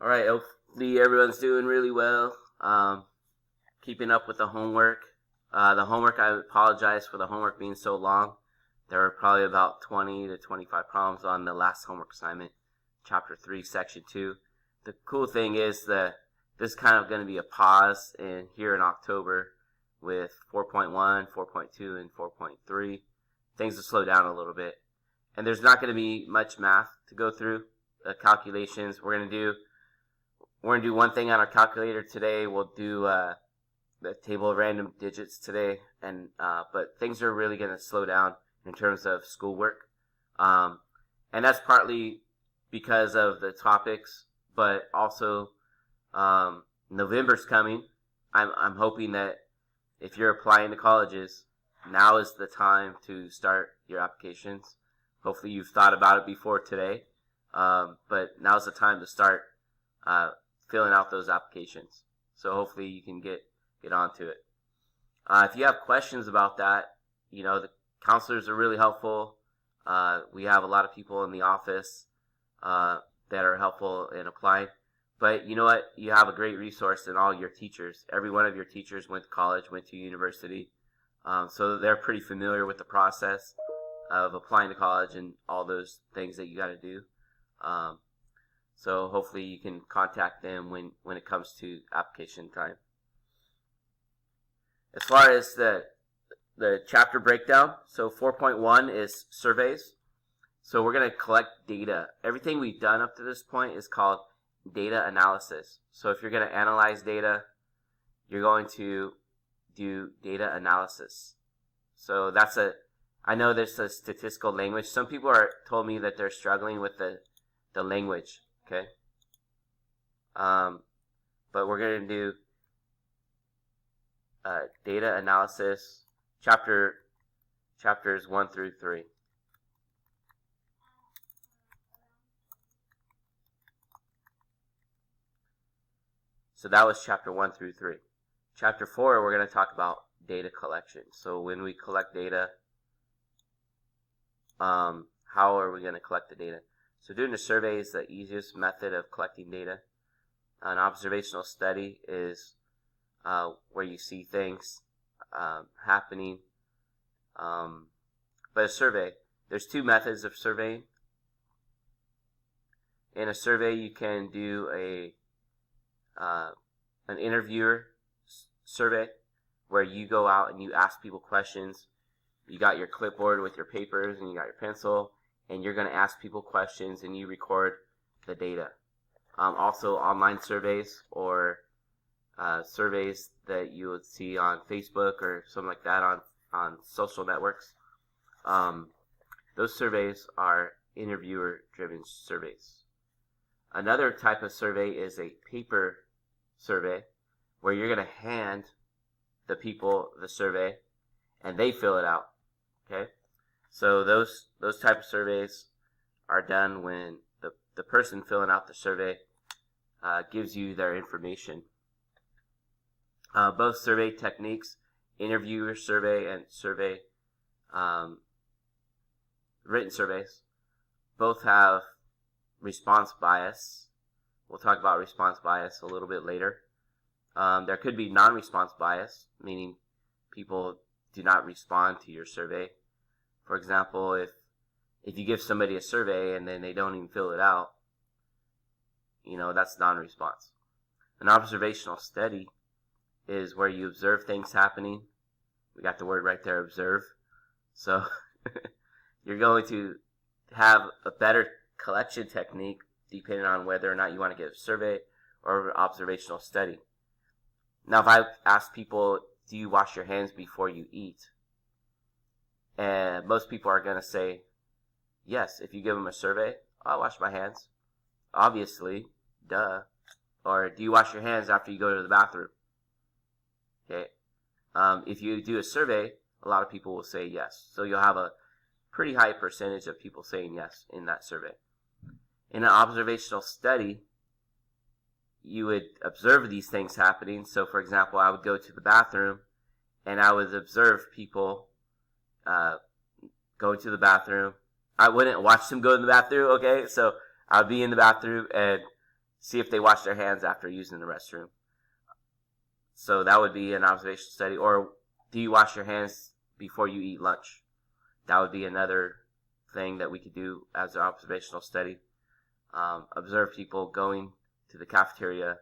All right, hopefully everyone's doing really well. Keeping up with the homework. I apologize for the homework being so long. There were probably about 20 to 25 problems on the last homework assignment, Chapter 3, Section 2. The cool thing is that this is kind of going to be a pause here in October with 4.1, 4.2, and 4.3. Things will slow down a little bit. And there's not going to be much math to go through, calculations. We're going to do one thing on our calculator today. We'll do the table of random digits today, but things are really going to slow down in terms of schoolwork, and that's partly because of the topics, but also November's coming. I'm hoping that if you're applying to colleges, now is the time to start your applications. Hopefully you've thought about it before today, but now's the time to start filling out those applications. So hopefully you can get onto it. If you have questions about that, the counselors are really helpful. We have a lot of people in the office that are helpful in applying. But you know what? You have a great resource in all your teachers. Every one of your teachers went to college, went to university. So they're pretty familiar with the process of applying to college and all those things that you got to do. So hopefully you can contact them when it comes to application time. As far as the chapter breakdown, so 4.1 is surveys. So we're going to collect data. Everything we've done up to this point is called data analysis. So if you're going to analyze data, you're going to do data analysis. So I know there's a statistical language. Some people told me that they're struggling with the language, okay? But we're going to do data analysis, chapters 1 through 3. So that was chapter 1 through 3. Chapter 4, we're going to talk about data collection. So when we collect data, how are we going to collect the data? So doing a survey is the easiest method of collecting data. An observational study is where you see things happening. But a survey, there's two methods of surveying. In a survey, you can do an interviewer survey where you go out and you ask people questions. You got your clipboard with your papers and you got your pencil, and you're going to ask people questions and you record the data. Also, online surveys or surveys that you would see on Facebook or something like that on social networks. Those surveys are interviewer-driven surveys. Another type of survey is a paper survey where you're going to hand the people the survey and they fill it out. Okay? So those type of surveys are done when the person filling out the survey gives you their information. Both survey techniques, interviewer survey and survey, written surveys, both have response bias. We'll talk about response bias a little bit later. There could be non-response bias, meaning people do not respond to your survey. For example, if you give somebody a survey and then they don't even fill it out, that's non-response. An observational study is where you observe things happening. We got the word right there, observe. So you're going to have a better collection technique depending on whether or not you want to get a survey or an observational study. Now, if I ask people, do you wash your hands before you eat? And most people are going to say, yes. If you give them a survey, I wash my hands. Obviously, duh. Or do you wash your hands after you go to the bathroom? Okay. If you do a survey, a lot of people will say yes. So you'll have a pretty high percentage of people saying yes in that survey. In an observational study, you would observe these things happening. So, for example, I would go to the bathroom and I would observe people go to the bathroom. I wouldn't watch them go to the bathroom, okay? So I would be in the bathroom and see if they wash their hands after using the restroom. So that would be an observational study. Or do you wash your hands before you eat lunch? That would be another thing that we could do as an observational study. Observe people going to the cafeteria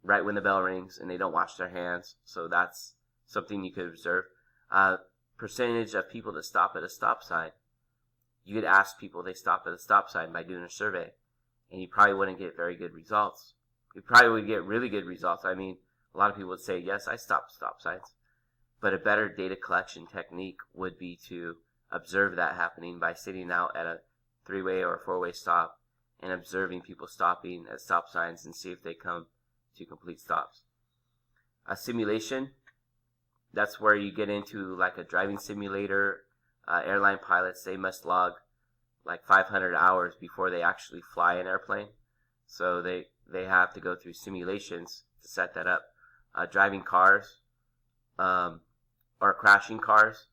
right when the bell rings and they don't wash their hands. So that's something you could observe. Percentage of people that stop at a stop sign. You could ask people they stop at a stop sign by doing a survey, and you probably wouldn't get very good results. You probably would get really good results. I mean, a lot of people would say, yes, I stop stop signs. But a better data collection technique would be to observe that happening by sitting out at a 3-way or a 4-way stop and observing people stopping at stop signs and see if they come to complete stops. A simulation, that's where you get into like a driving simulator. Airline pilots, they must log like 500 hours before they actually fly an airplane. So they have to go through simulations to set that up. Driving cars or crashing cars.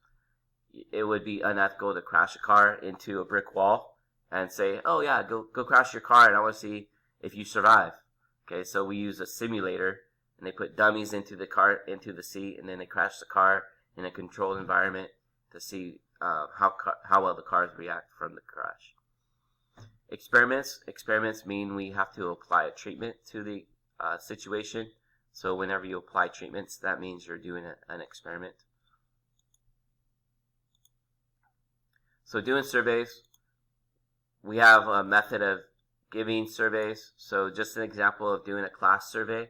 It would be unethical to crash a car into a brick wall and say, oh yeah, go crash your car and I want to see if you survive. Okay, so we use a simulator and they put dummies into the car, into the seat, and then they crash the car in a controlled environment to see how well the cars react from the crash. Experiments mean we have to apply a treatment to the situation. So whenever you apply treatments, that means you're doing an experiment. So doing surveys, we have a method of giving surveys. So just an example of doing a class survey.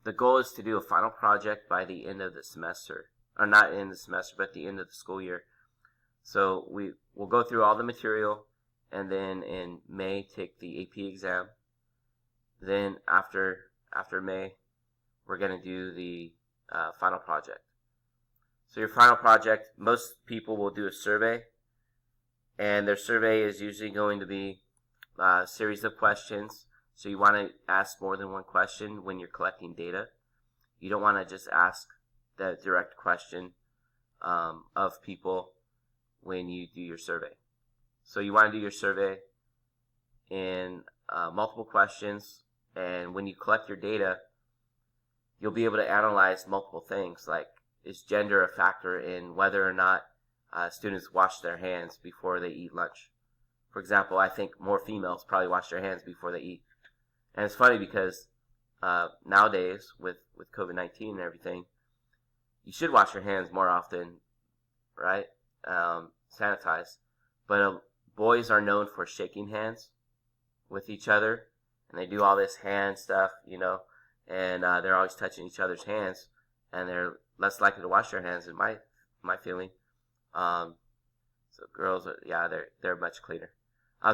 The goal is to do a final project by the end of the semester. Or not end of the semester, but the end of the school year. So we'll go through all the material, and then in May take the AP exam. Then after May, we're going to do the final project. So your final project, most people will do a survey, and their survey is usually going to be a series of questions. So you want to ask more than one question when you're collecting data. You don't want to just ask the direct question of people when you do your survey. So you want to do your survey in multiple questions, and when you collect your data, you'll be able to analyze multiple things, like is gender a factor in whether or not students wash their hands before they eat lunch. For example, I think more females probably wash their hands before they eat. And it's funny because nowadays with COVID-19 and everything, you should wash your hands more often, right? Sanitize. But boys are known for shaking hands with each other, and they do all this hand stuff, you know, and they're always touching each other's hands, and they're less likely to wash their hands, in my feeling. So girls, they're much cleaner.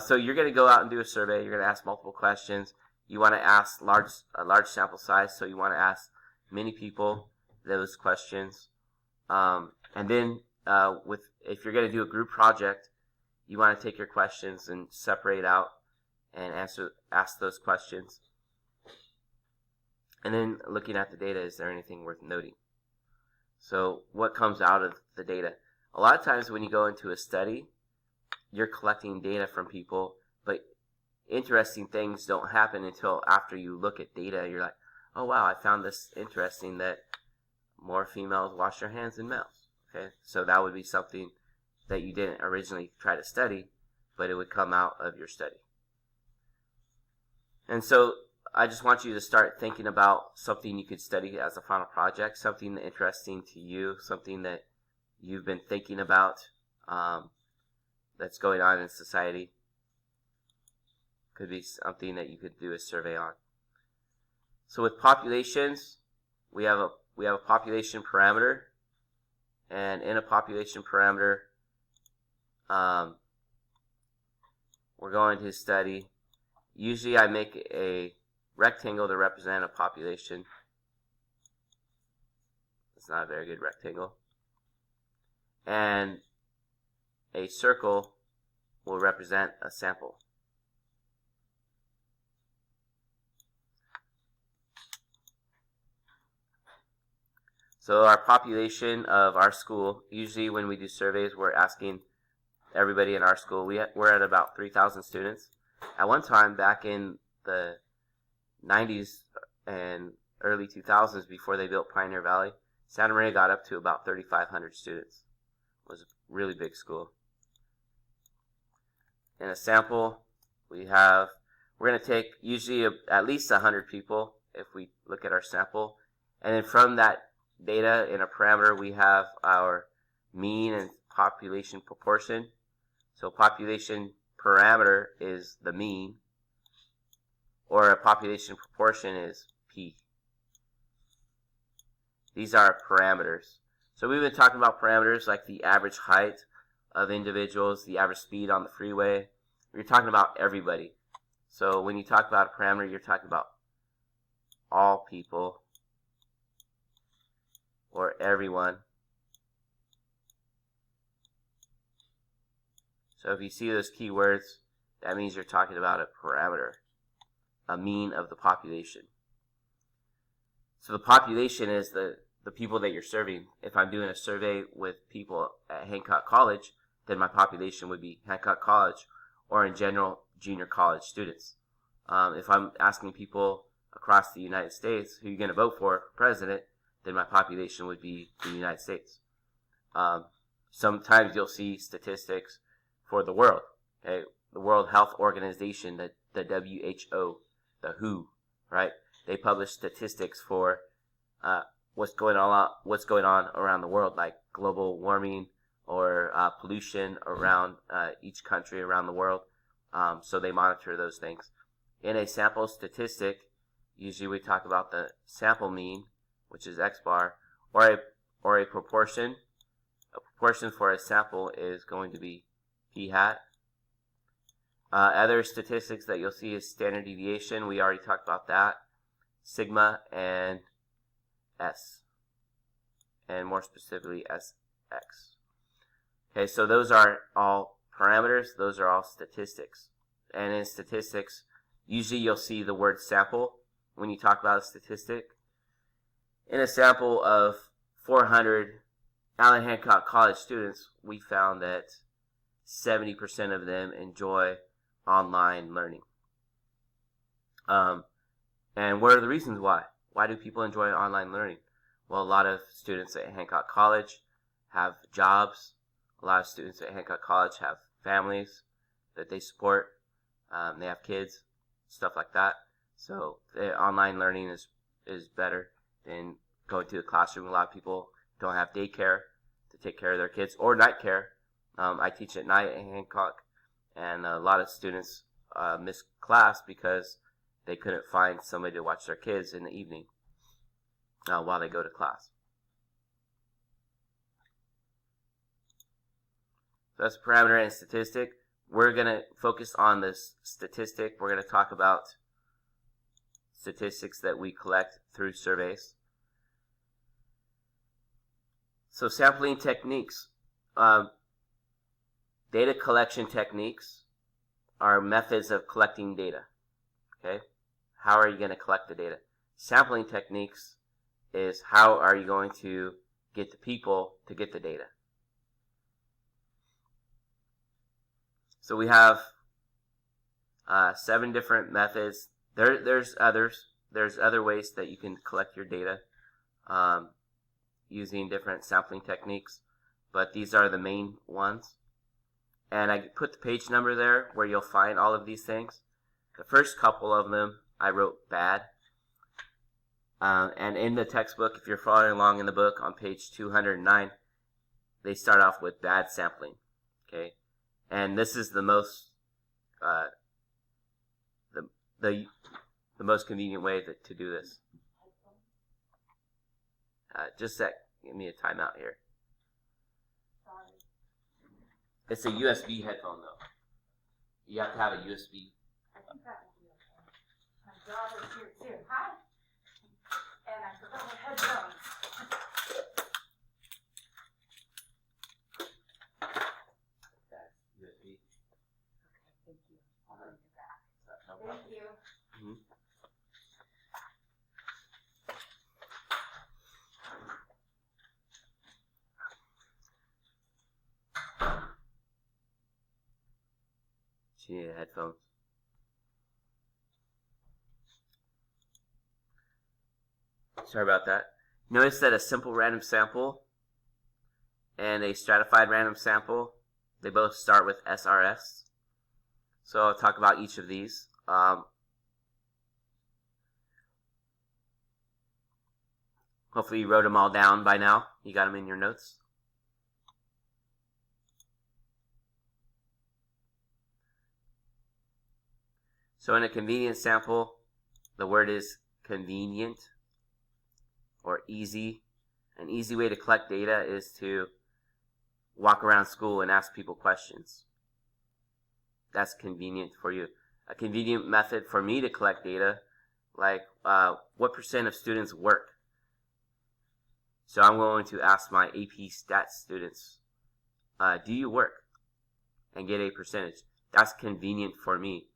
So you're going to go out and do a survey. You're going to ask multiple questions. You want to ask a large sample size, so you want to ask many people those questions. And then if you're going to do a group project, you want to take your questions and separate out and ask those questions. And then looking at the data, is there anything worth noting? So what comes out of the data? A lot of times when you go into a study, you're collecting data from people, but interesting things don't happen until after you look at data. You're like, oh wow, I found this interesting that more females wash their hands than males. Okay, so that would be something that you didn't originally try to study, but it would come out of your study. And so I just want you to start thinking about something you could study as a final project, something interesting to you, something that you've been thinking about that's going on in society. Could be something that you could do a survey on. So with populations, we have a population parameter, and in a population parameter, we're going to study. Usually, I make a rectangle to represent a population. It's not a very good rectangle, and a circle will represent a sample. So our population of our school, usually when we do surveys, we're asking everybody in our school. We're at about 3,000 students. At one time, back in the 90s and early 2000s, before they built Pioneer Valley, Santa Maria got up to about 3,500 students. It was a really big school. In a sample, we're going to take usually at least 100 people if we look at our sample. And then from that data in a parameter, we have our mean and population proportion. So population parameter is the mean, or a population proportion is P. These are parameters. So we've been talking about parameters like the average height of individuals, the average speed on the freeway. You're talking about everybody. So when you talk about a parameter, you're talking about all people or everyone. So if you see those keywords, that means you're talking about a parameter, a mean of the population. So the population is the people that you're serving. If I'm doing a survey with people at Hancock College, then my population would be Hancock College, or in general, junior college students. If I'm asking people across the United States who you're going to vote for president, then my population would be the United States. Sometimes you'll see statistics for the world. Okay, the World Health Organization, the WHO, the WHO, right? They publish statistics for what's going on around the world, like global warming or pollution around each country around the world. So they monitor those things. In a sample statistic, usually we talk about the sample mean, which is X bar, or a proportion. A proportion for a sample is going to be P hat. Other statistics that you'll see is standard deviation. We already talked about that. Sigma and S. And more specifically, SX. Okay, so those are all parameters. Those are all statistics. And in statistics, usually you'll see the word sample when you talk about a statistic. In a sample of 400 Allen Hancock College students, we found that 70% of them enjoy online learning. And what are the reasons why? Why do people enjoy online learning? Well, a lot of students at Hancock College have jobs. A lot of students at Hancock College have families that they support. They have kids, stuff like that. So online learning is better than going to the classroom. A lot of people don't have daycare to take care of their kids, or night care. I teach at night at Hancock, and a lot of students miss class because they couldn't find somebody to watch their kids in the evening while they go to class. So that's parameter and statistic. We're going to focus on this statistic. We're going to talk about statistics that we collect through surveys. So sampling techniques. Data collection techniques are methods of collecting data. Okay? How are you going to collect the data? Sampling techniques is how are you going to get the people to get the data. So we have 7 different methods. There's others. There's other ways that you can collect your data using different sampling techniques, but these are the main ones. And I put the page number there where you'll find all of these things. The first couple of them I wrote bad. And in the textbook, if you're following along in the book on page 209, they start off with bad sampling. Okay, and this is the most the most convenient way to do this. Just a sec. Give me a timeout here. It's a USB headphone, though. You have to have a USB. I think that would be okay. My daughter's here too. Hi. And I forgot my headphones. That's USB. Okay, thank you. I'll bring it back. Thank you. Mm-hmm. She needed headphones. Sorry about that. Notice that a simple random sample and a stratified random sample, they both start with SRS. So I'll talk about each of these. Hopefully you wrote them all down by now. You got them in your notes. So in a convenience sample, the word is convenient or easy. An easy way to collect data is to walk around school and ask people questions. That's convenient for you. A convenient method for me to collect data, like what % of students work. So I'm going to ask my AP Stats students, do you work? And get a percentage. That's convenient for me.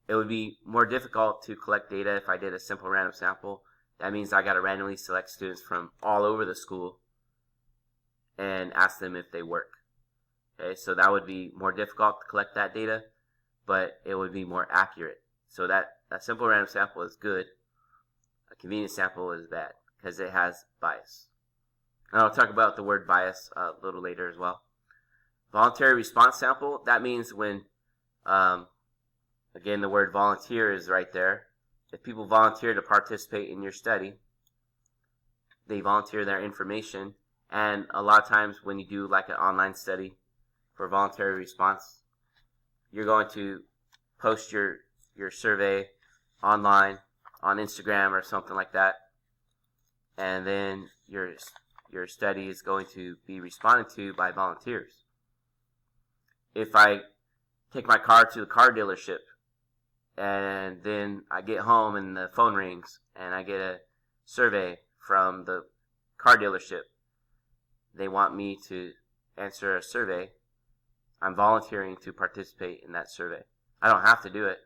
It would be more difficult to collect data if I did a simple random sample. That means I got to randomly select students from all over the school and ask them if they work. Okay, so that would be more difficult to collect that data, but it would be more accurate. So that a simple random sample is good. A convenient sample is bad because it has bias. And I'll talk about the word bias a little later as well. Voluntary response sample, that means when, again, the word volunteer is right there. If people volunteer to participate in your study, they volunteer their information. And a lot of times when you do like an online study for voluntary response, you're going to post your survey online on Instagram or something like that. And then your study is going to be responded to by volunteers. If I take my car to the car dealership and then I get home and the phone rings and I get a survey from the car dealership, they want me to answer a survey, I'm volunteering to participate in that survey. I don't have to do it,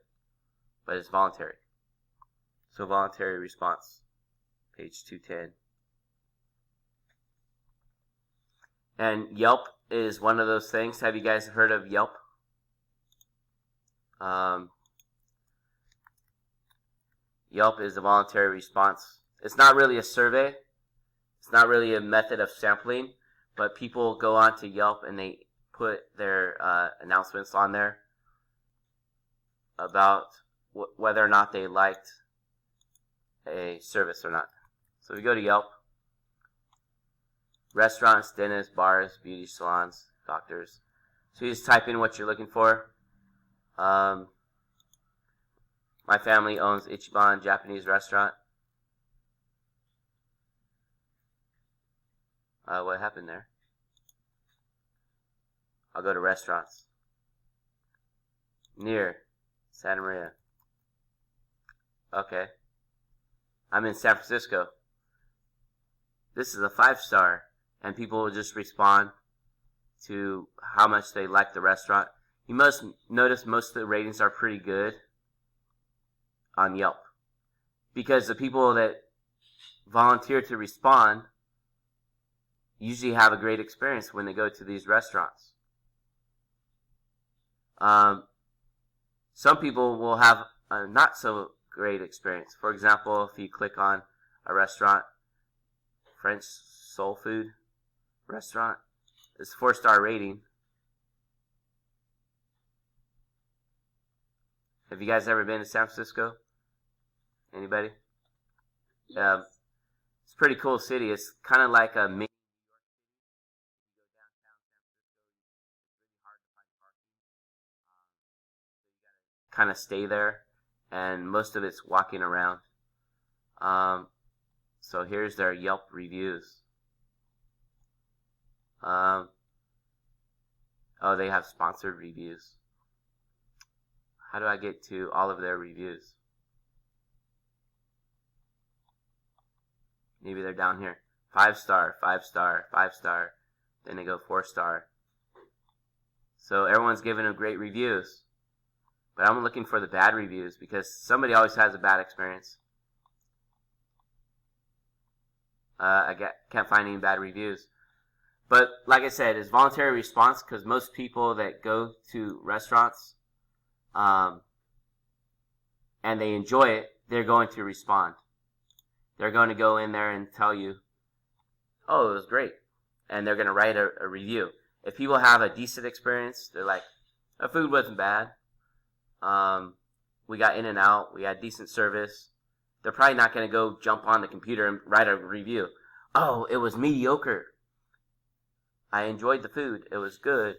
but it's voluntary. So voluntary response, page 210. And Yelp is one of those things. Have you guys heard of Yelp? Yelp is a voluntary response. It's not really a survey. It's not really a method of sampling, but people go on to Yelp and they put their announcements on there about whether or not they liked a service or not. So we go to Yelp. Restaurants, dentists, bars, beauty salons, doctors. So you just type in what you're looking for. My family owns Ichiban Japanese restaurant. What happened there? I'll go to restaurants. Near Santa Maria. Okay. I'm in San Francisco. This is a 5-star. And people will just respond to how much they like the restaurant. You must notice most of the ratings are pretty good on Yelp, because the people that volunteer to respond usually have a great experience when they go to these restaurants. Some people will have a not so great experience. For example, if you click on a restaurant, French Soul Food restaurant, it's 4-star rating. Have you guys ever been to San Francisco? Anybody? Yes. It's a pretty cool city. It's kind of like a mini kind of stay there, and most of it's walking around. So here's their Yelp reviews. Oh, they have sponsored reviews. How do I get to all of their reviews? Maybe they're down here. 5-star, 5-star, 5-star. Then they go 4-star. So everyone's giving them great reviews. But I'm looking for the bad reviews, because somebody always has a bad experience. Can't find any bad reviews. But like I said, it's voluntary response, because most people that go to restaurants and they enjoy it, they're going to respond. they're going to go in there and tell you, oh, it was great. And they're going to write a review. If people have a decent experience, they're like, the food wasn't bad. We got in and out. We had decent service. They're probably not going to go jump on the computer and write a review. Oh, it was mediocre. I enjoyed the food. It was good.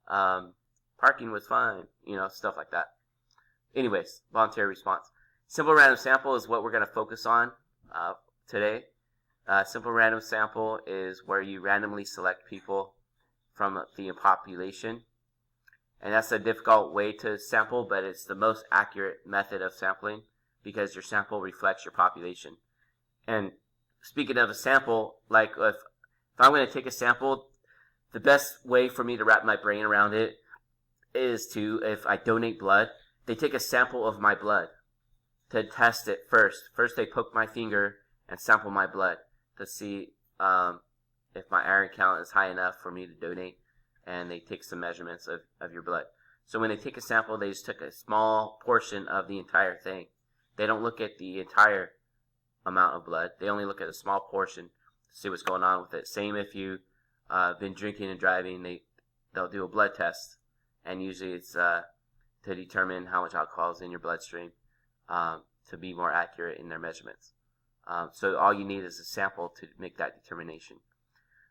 Parking was fine. Stuff like that. Anyways, voluntary response. Simple random sample is what we're going to focus on today. Simple random sample is where you randomly select people from the population. And that's a difficult way to sample, but it's the most accurate method of sampling because your sample reflects your population. And speaking of a sample, like if I'm going to take a sample, the best way for me to wrap my brain around it is if I donate blood, they take a sample of my blood to test it first. First, they poke my finger and sample my blood to see if my iron count is high enough for me to donate, and they take some measurements of your blood. So when they take a sample, they just took a small portion of the entire thing. They don't look at the entire amount of blood. They only look at a small portion to see what's going on with it. Same if you've been drinking and driving, they'll do a blood test, and usually it's to determine how much alcohol is in your bloodstream to be more accurate in their measurements. So all you need is a sample to make that determination.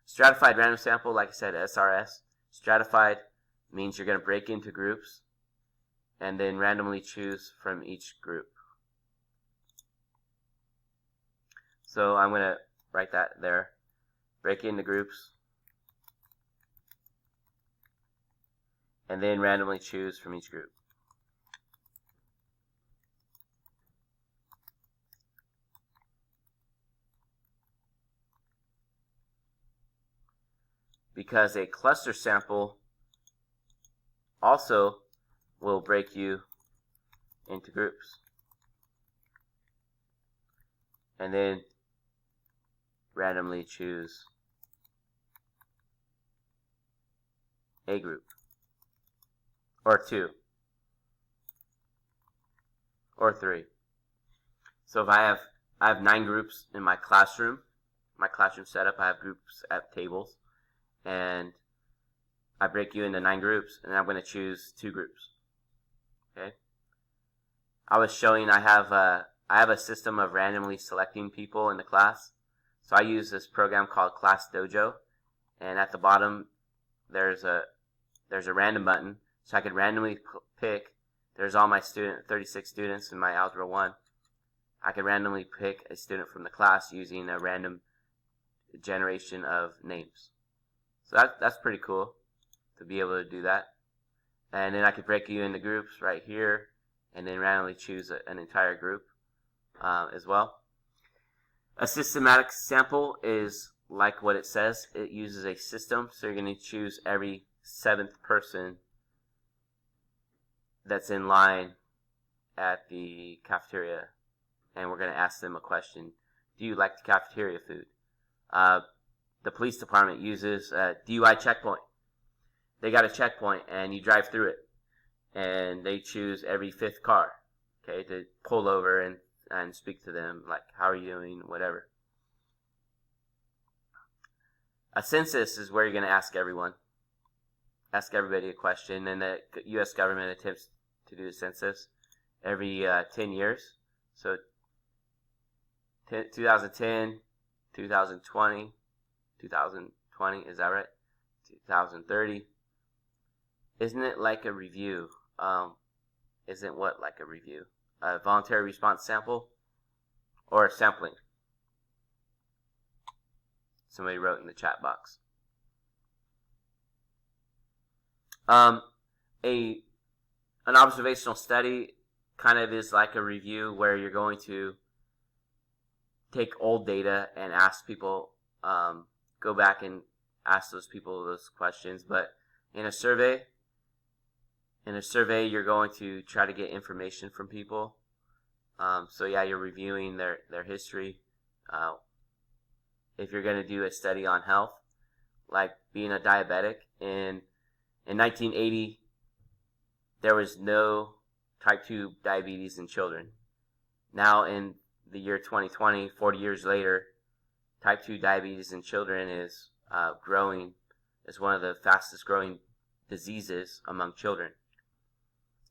Stratified random sample, like I said, SRS. Stratified means you're going to break into groups and then randomly choose from each group. So I'm going to write that there. Break into groups and then randomly choose from each group. Because a cluster sample also will break you into groups. And then randomly choose a group, or two, or three. So if I have 9 groups in my classroom setup, I have groups at tables. And I break you into 9 groups, and I'm going to choose 2 groups. Okay. I was showing I have a system of randomly selecting people in the class. So I use this program called Class Dojo, and at the bottom there's a random button, so I could randomly pick. There's all my 36 students in my Algebra 1. I could randomly pick a student from the class using a random generation of names. So that's pretty cool to be able to do that. And then I could break you into groups right here and then randomly choose an entire group as well. A systematic sample is like what it says. It uses a system, so you're going to choose every 7th person that's in line at the cafeteria, and we're going to ask them a question. Do you like the cafeteria food? The police department uses a DUI checkpoint. They got a checkpoint, and you drive through it, and they choose every 5th car, okay, to pull over and speak to them, like, how are you doing, whatever. A census is where you're going to ask everybody a question, and the U.S. government attempts to do a census every 10 years. So 2010, 2020, 2020, is that right? 2030. Isn't it like a review? Isn't what like a review? A voluntary response sample or a sampling? Somebody wrote in the chat box. An observational study kind of is like a review where you're going to take old data and ask people, go back and ask those people those questions. But in a survey, you're going to try to get information from people. So yeah, you're reviewing their history. If you're going to do a study on health, like being a diabetic, in 1980, there was no type 2 diabetes in children. Now in the year 2020, 40 years later, type 2 diabetes in children is growing, is one of the fastest growing diseases among children.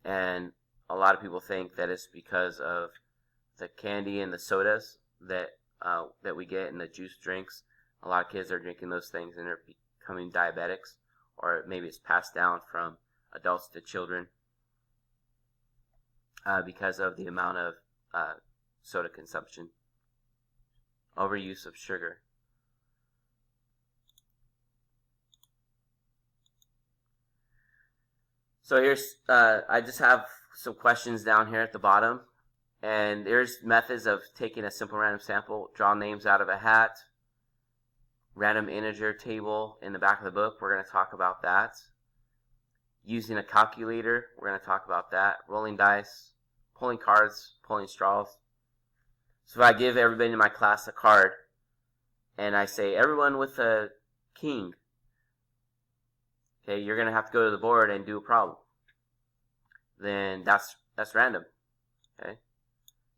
And a lot of people think that it's because of the candy and the sodas that we get and the juice drinks. A lot of kids are drinking those things and they're becoming diabetics, or maybe it's passed down from adults to children because of the amount of soda consumption, overuse of sugar. So here's, I just have some questions down here at the bottom. And there's methods of taking a simple random sample, draw names out of a hat, random integer table in the back of the book. We're going to talk about that. Using a calculator, we're going to talk about that. Rolling dice, pulling cards, pulling straws. So if I give everybody in my class a card and I say, everyone with a king, okay, you're going to have to go to the board and do a problem. Then that's random, okay?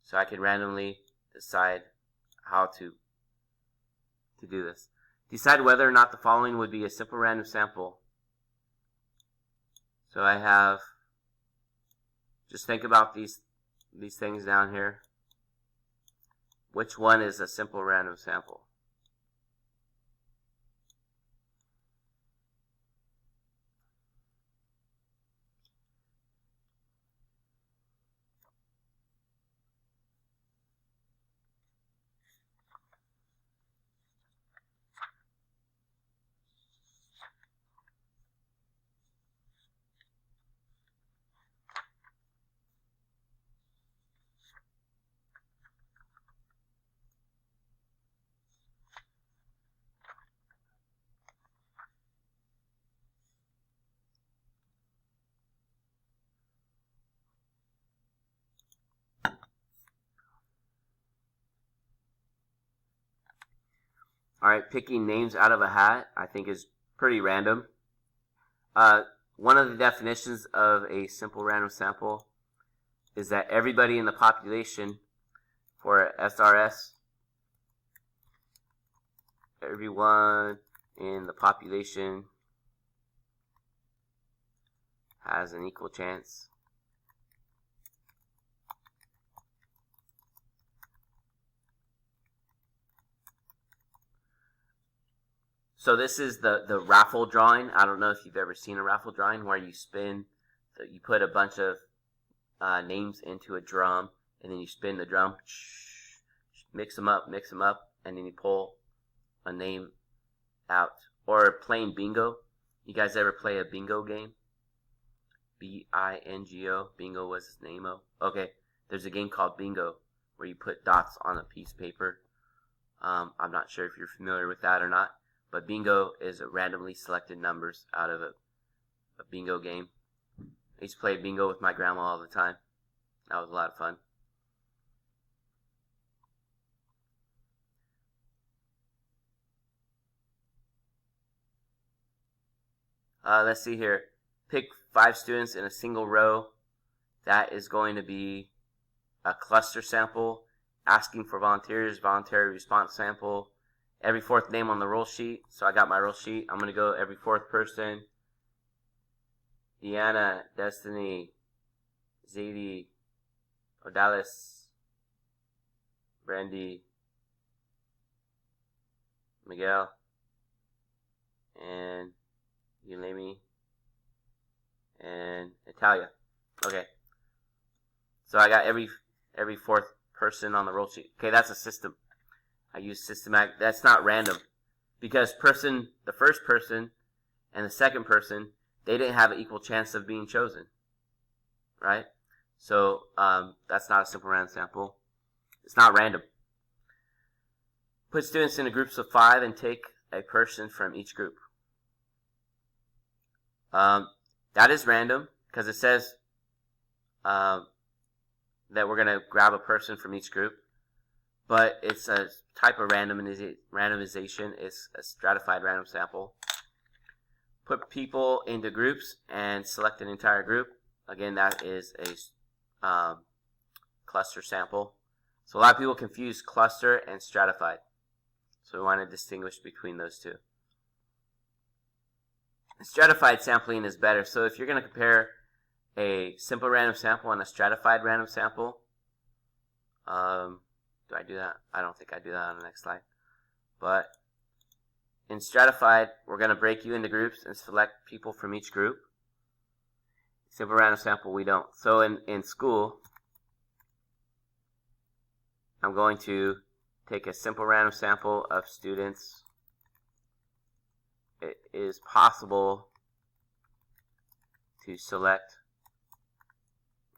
So I can randomly decide how to do this. Decide whether or not the following would be a simple random sample. So I have, just think about these things down here. Which one is a simple random sample? Alright, picking names out of a hat, I think is pretty random. One of the definitions of a simple random sample is that everybody in the population, for SRS, everyone in the population has an equal chance So this is the raffle drawing. I don't know if you've ever seen a raffle drawing where you spin, so you put a bunch of names into a drum, and then you spin the drum, mix them up, and then you pull a name out. Or playing bingo. You guys ever play a bingo game? B-I-N-G-O. Bingo was his name-o. Okay, there's a game called bingo where you put dots on a piece of paper. I'm not sure if you're familiar with that or not. But bingo is randomly selected numbers out of a bingo game. I used to play bingo with my grandma all the time. That was a lot of fun. Let's see here. Pick 5 students in a single row. That is going to be a cluster sample. Asking for volunteers, voluntary response sample. Every 4th name on the roll sheet. So I got my roll sheet. I'm going to go every 4th person. Deanna, Destiny, Zadie, Odalis, Brandy, Miguel, and Yulemi, and Natalia. Okay. So I got every 4th person on the roll sheet. Okay, that's a system. I use systematic. That's not random, because the first person and the second person, they didn't have an equal chance of being chosen, right? So that's not a simple random sample. It's not random. Put students into groups of 5 and take a person from each group. That is random because it says that we're going to grab a person from each group. But it's a type of randomization. It's a stratified random sample. Put people into groups and select an entire group. Again, that is a cluster sample. So a lot of people confuse cluster and stratified. So we want to distinguish between those two. Stratified sampling is better. So if you're going to compare a simple random sample and a stratified random sample, do I do that? I don't think I do that on the next slide. But in stratified, we're going to break you into groups and select people from each group. Simple random sample, we don't. So in school, I'm going to take a simple random sample of students. It is possible to select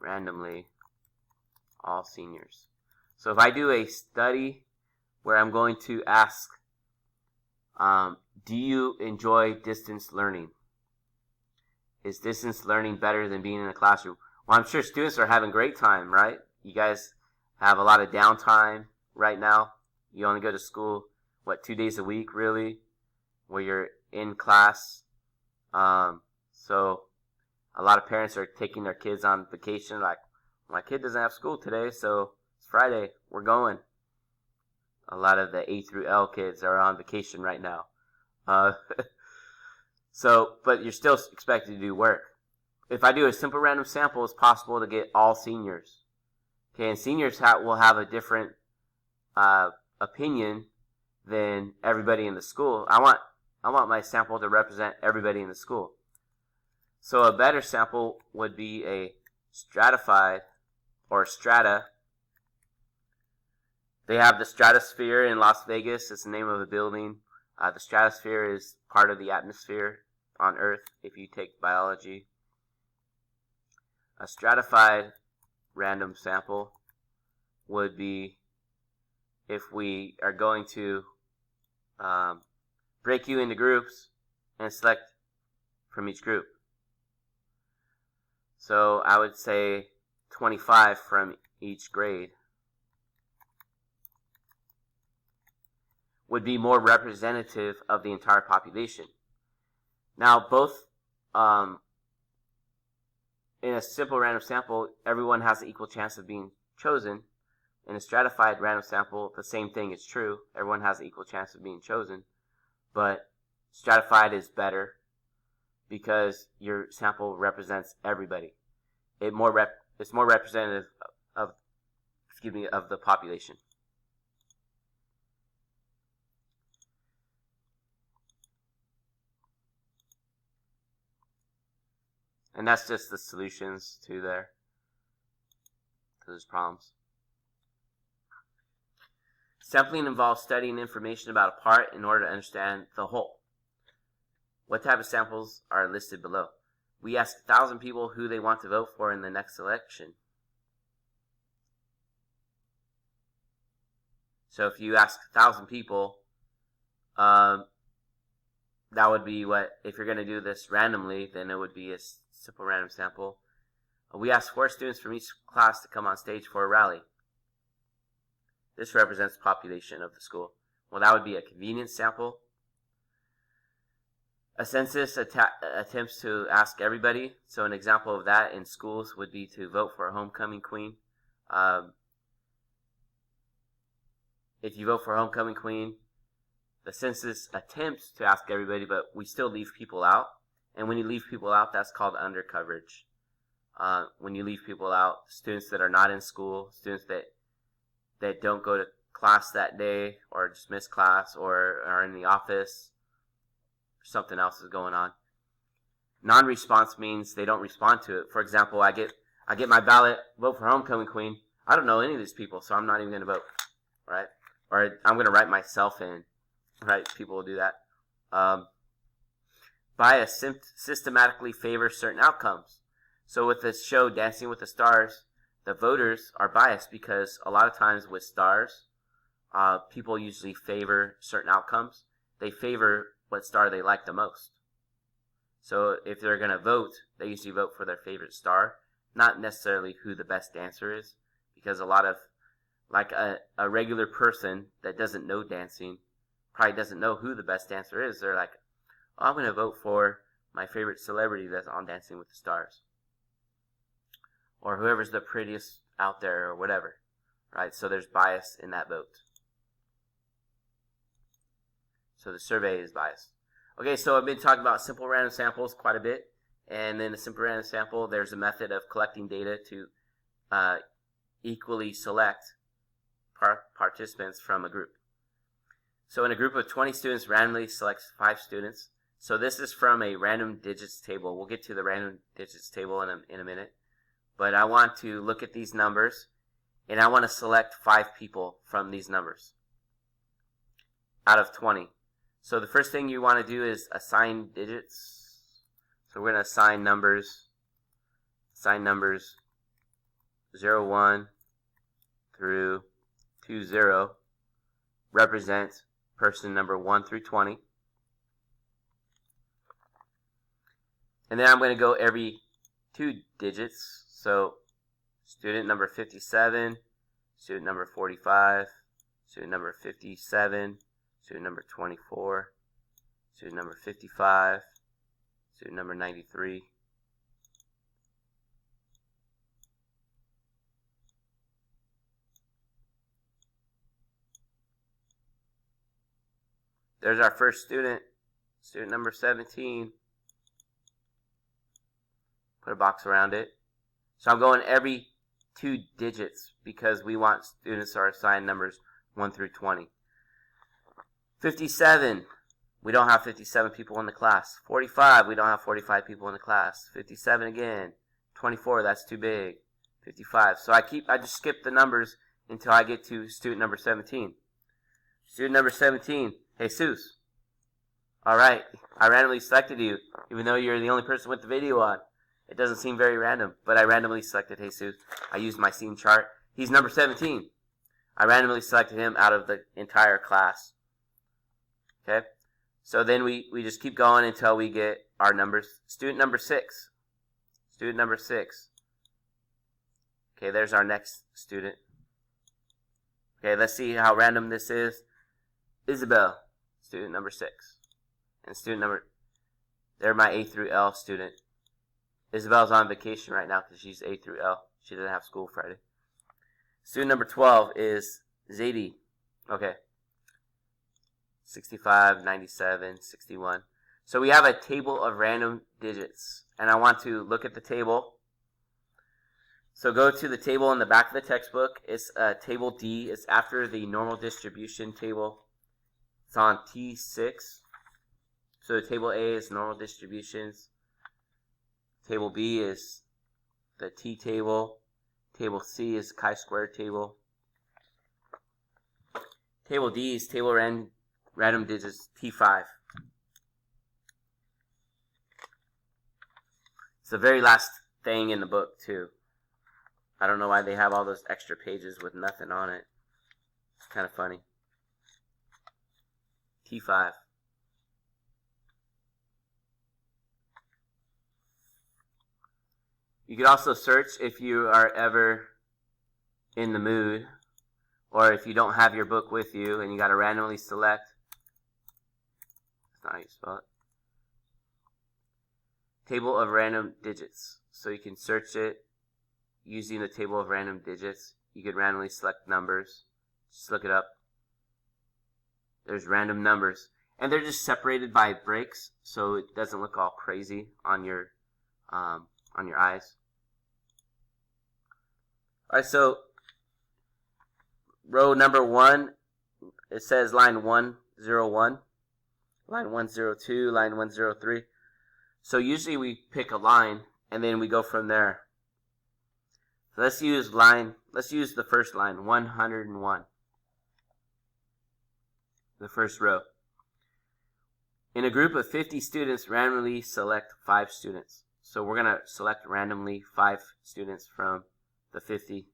randomly all seniors. So if I do a study where I'm going to ask, do you enjoy distance learning? Is distance learning better than being in a classroom? Well, I'm sure students are having a great time, right? You guys have a lot of downtime right now. You only go to school, 2 days a week, really, where you're in class. So a lot of parents are taking their kids on vacation. Like, my kid doesn't have school today, so it's Friday. We're going. A lot of the A through L kids are on vacation right now. But you're still expected to do work. If I do a simple random sample, it's possible to get all seniors. Okay, and seniors will have a different opinion than everybody in the school. I want my sample to represent everybody in the school. So a better sample would be a stratified or strata. They have the stratosphere in Las Vegas. It's the name of a building. The stratosphere is part of the atmosphere on Earth if you take biology. A stratified random sample would be if we are going to break you into groups and select from each group. So I would say 25 from each grade would be more representative of the entire population. Now, both in a simple random sample, everyone has an equal chance of being chosen. In a stratified random sample, the same thing is true. Everyone has an equal chance of being chosen. But stratified is better because your sample represents everybody. It's more representative of the population. And that's just the solutions to those problems. Sampling involves studying information about a part in order to understand the whole. What type of samples are listed below? We asked 1,000 people who they want to vote for in the next election. So if you ask 1,000 people, that would be if you're going to do this randomly, then it would be a simple random sample. We asked 4 students from each class to come on stage for a rally. This represents the population of the school. Well, that would be a convenience sample. A census attempts to ask everybody. So an example of that in schools would be to vote for a homecoming queen. If you vote for a homecoming queen, the census attempts to ask everybody, but we still leave people out. And when you leave people out, that's called undercoverage. When you leave people out, students that are not in school, students that don't go to class that day or just miss class or are in the office, something else is going on. Non-response means they don't respond to it. For example, I get my ballot, vote for homecoming queen. I don't know any of these people, so I'm not even going to vote, right? Or I'm going to write myself in, right? People will do that. Bias systematically favors certain outcomes. So with this show, Dancing with the Stars, the voters are biased because a lot of times with stars, people usually favor certain outcomes. They favor what star they like the most. So if they're going to vote, they usually vote for their favorite star, not necessarily who the best dancer is, because a lot of, like a regular person that doesn't know dancing probably doesn't know who the best dancer is. They're like, oh, I'm going to vote for my favorite celebrity that's on Dancing with the Stars, or whoever's the prettiest out there, or whatever, right? So there's bias in that vote. So the survey is biased. Okay, so I've been talking about simple random samples quite a bit. And in a simple random sample, there's a method of collecting data to equally select participants from a group. So in a group of 20 students, randomly selects 5 students. So this is from a random digits table. We'll get to the random digits table in a minute. But I want to look at these numbers, and I want to select 5 people from these numbers out of 20. So the first thing you want to do is assign digits. So we're going to assign numbers 0, 1 through 20 represent person number 1 through 20. And then I'm going to go every 2 digits. So student number 57, student number 45, student number 57, student number 24, student number 55, student number 93. There's our first student, student number 17. Put a box around it. So I'm going every 2 digits because we want students to are assigned numbers 1 through 20. 57, we don't have 57 people in the class. 45, we don't have 45 people in the class. 57 again. 24, that's too big. 55. So I just skip the numbers until I get to student number 17. Student number 17, Jesus. All right, I randomly selected you, even though you're the only person with the video on. It doesn't seem very random, but I randomly selected Jesus. I used my scene chart. He's number 17. I randomly selected him out of the entire class. Okay? So then we just keep going until we get our numbers. Student number 6. Student number 6. Okay, there's our next student. Okay, let's see how random this is. Isabel, student number 6. And student number, they're my A through L student. Isabel's on vacation right now because she's A through L. She doesn't have school Friday. Student number 12 is Zadie. Okay. 65, 97, 61. So we have a table of random digits. And I want to look at the table. So go to the table in the back of the textbook. It's table D. It's after the normal distribution table. It's on T6. So table A is normal distributions. Table B is the T table. Table C is chi-squared table. Table D is table random digits T5. It's the very last thing in the book too. I don't know why they have all those extra pages with nothing on it. It's kind of funny. T5. You could also search if you are ever in the mood, or if you don't have your book with you and you got to randomly select. That's not how you spell it. Table of random digits. So you can search it using the table of random digits. You could randomly select numbers. Just look it up. There's random numbers. And they're just separated by breaks, so it doesn't look all crazy on your eyes. Alright, so row number 1, it says line 101, line 102, line 103. So usually we pick a line and then we go from there. So let's use the first line, 101. The first row. In a group of 50 students, randomly select 5 students. So we're going to select randomly 5 students from the 50.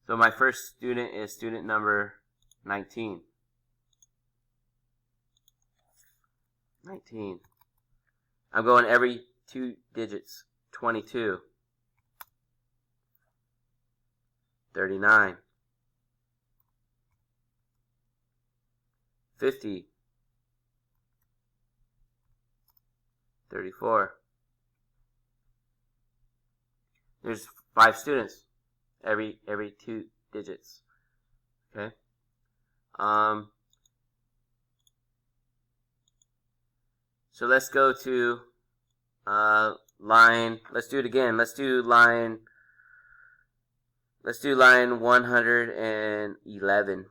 So my first student is student number 19. 19. I'm going every 2 digits. 22. 39. 50. 34. There's 5 students every 2 digits. Okay. So let's go to line. Let's do it again. Let's do line 111.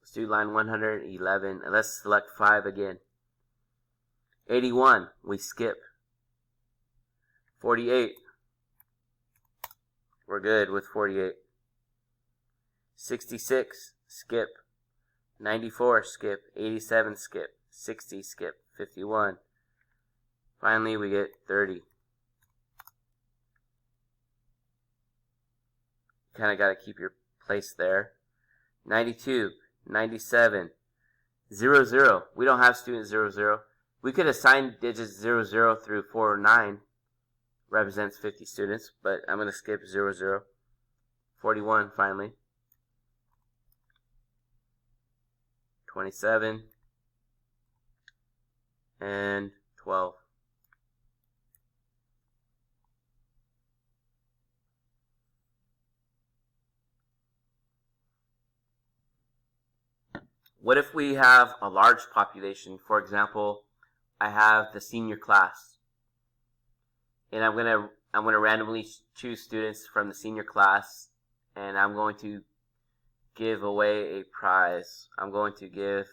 Let's do line 111, and let's select 5 again. 81, we skip. 48, we're good with 48. 66, skip. 94, skip. 87, skip. 60, skip. 51. Finally, we get 30. Kind of got to keep your place there. 92, 97, 00. We don't have student 00. We could assign digits 00 through 409. Represents 50 students, but I'm going to skip 00. 41, finally. 27. And 12. What if we have a large population? For example, I have the senior class, and I'm gonna randomly choose students from the senior class, and I'm going to give away a prize. I'm going to give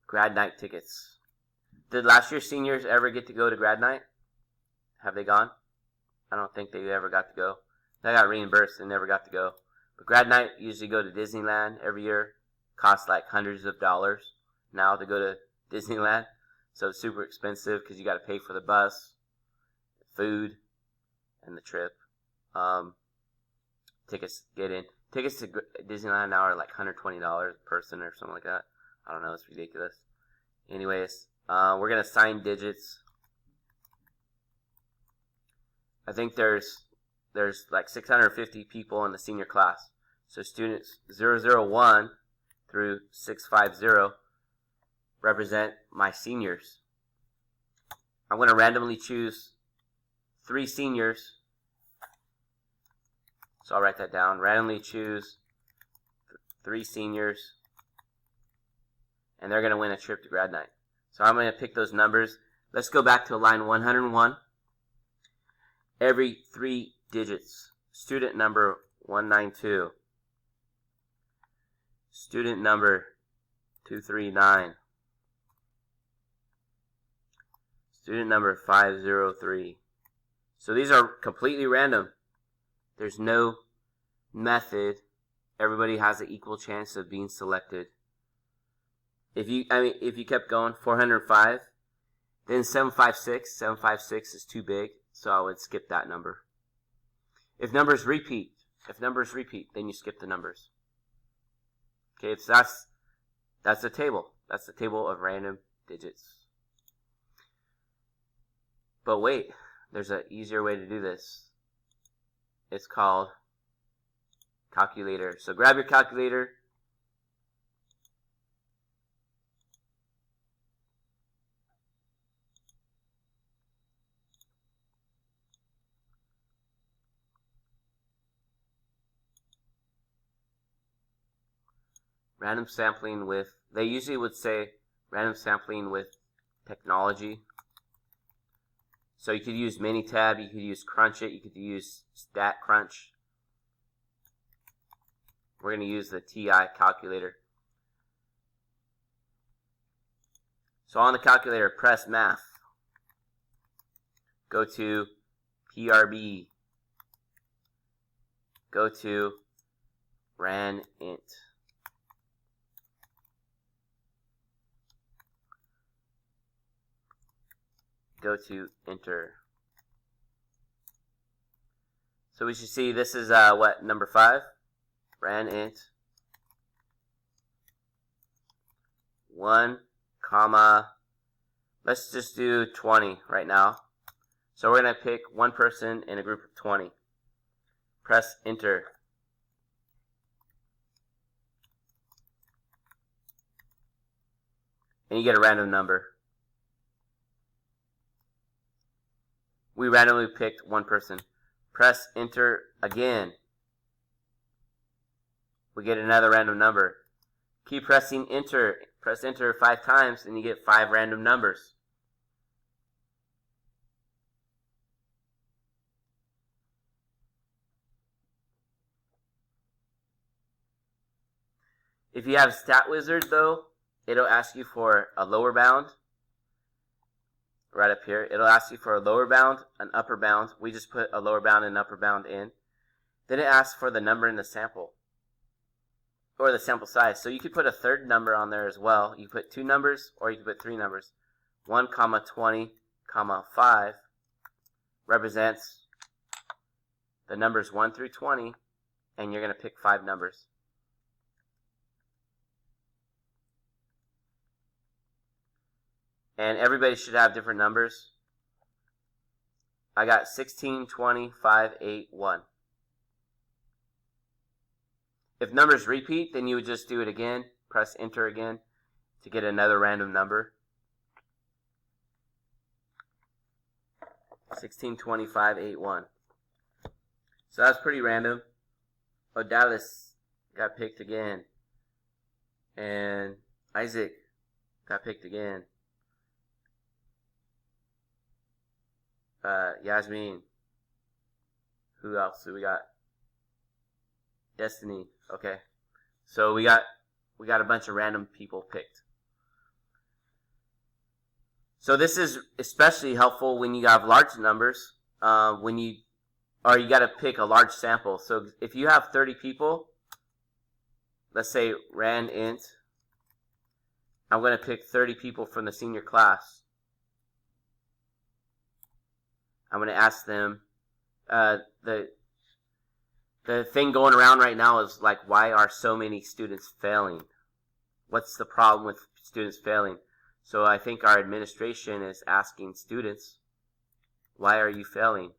grad night tickets. Did last year's seniors ever get to go to grad night? Have they gone? I don't think they ever got to go. They got reimbursed and never got to go. But grad night usually go to Disneyland every year. Costs like hundreds of dollars now to go to Disneyland. So it's super expensive because you got to pay for the bus, food, and the trip. Tickets get in. Tickets to Disneyland now are like $120 a person or something like that. I don't know. It's ridiculous. Anyways, we're going to assign digits. I think there's like 650 people in the senior class. So students 001 through 650 represent my seniors. I'm going to randomly choose 3 seniors. So I'll write that down. Randomly choose 3 seniors. And they're going to win a trip to grad night. So I'm going to pick those numbers. Let's go back to line 101. Every 3 digits. Student number 192. Student number 239. Student number 503. So these are completely random. There's no method. Everybody has an equal chance of being selected. If you kept going, 405, then 756 is too big, so I would skip that number. If numbers repeat, then you skip the numbers. Okay, so that's the table. That's the table of random digits. But wait, there's an easier way to do this. It's called calculator. So grab your calculator. Random sampling with, they usually would say random sampling with technology. So you could use Minitab, you could use Crunchit, you could use StatCrunch. We're going to use the TI calculator. So on the calculator, press Math. Go to PRB. Go to RANINT. Go to Enter. So we should see this is what, number 5? RANINT 1, comma, let's just do 20 right now. So we're going to pick one person in a group of 20. Press Enter. And you get a random number. we randomly picked one person. Press enter again. We get another random number. Keep pressing enter. Press enter 5 times and you get 5 random numbers. If you have Stat Wizard though, it'll ask you for a lower bound. Right up here. It'll ask you for a lower bound, an upper bound. We just put a lower bound and an upper bound in. Then it asks for the number in the sample. Or the sample size. So you could put a third number on there as well. You could put 2 numbers or you could put 3 numbers. 1, 20, 5 represents the numbers 1 through 20, and you're going to pick 5 numbers. And everybody should have different numbers. I got 16, 20, 5, 8, 1. If numbers repeat, then you would just do it again. Press enter again to get another random number. 16, 20, 5, 8, 1. So that's pretty random. Odalis got picked again. And Isaac got picked again. Yasmin. Who else do we got? Destiny. Okay. So we got a bunch of random people picked. So this is especially helpful when you have large numbers. You got to pick a large sample. So if you have 30 people, let's say rand_int, I'm going to pick 30 people from the senior class. I'm going to ask them, the thing going around right now is like, why are so many students failing? What's the problem with students failing? So I think our administration is asking students, why are you failing?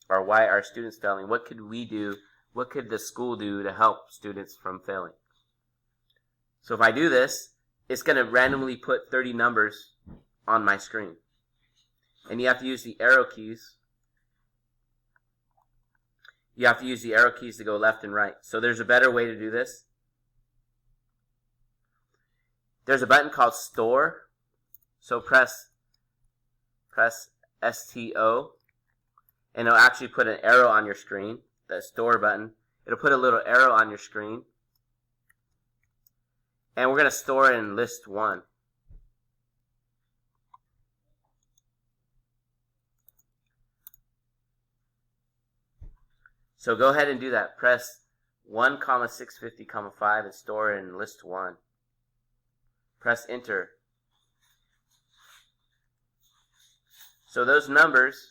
Or why are students failing? What could we do? What could the school do to help students from failing? So if I do this, it's going to randomly put 30 numbers on my screen. And you have to use the arrow keys. You have to use the arrow keys to go left and right. So there's a better way to do this. There's a button called Store. So press STO. And it'll actually put an arrow on your screen. The Store button. It'll put a little arrow on your screen. And we're going to store in list 1. So go ahead and do that. Press 1, 650, 5 and store in list 1. Press enter. So those numbers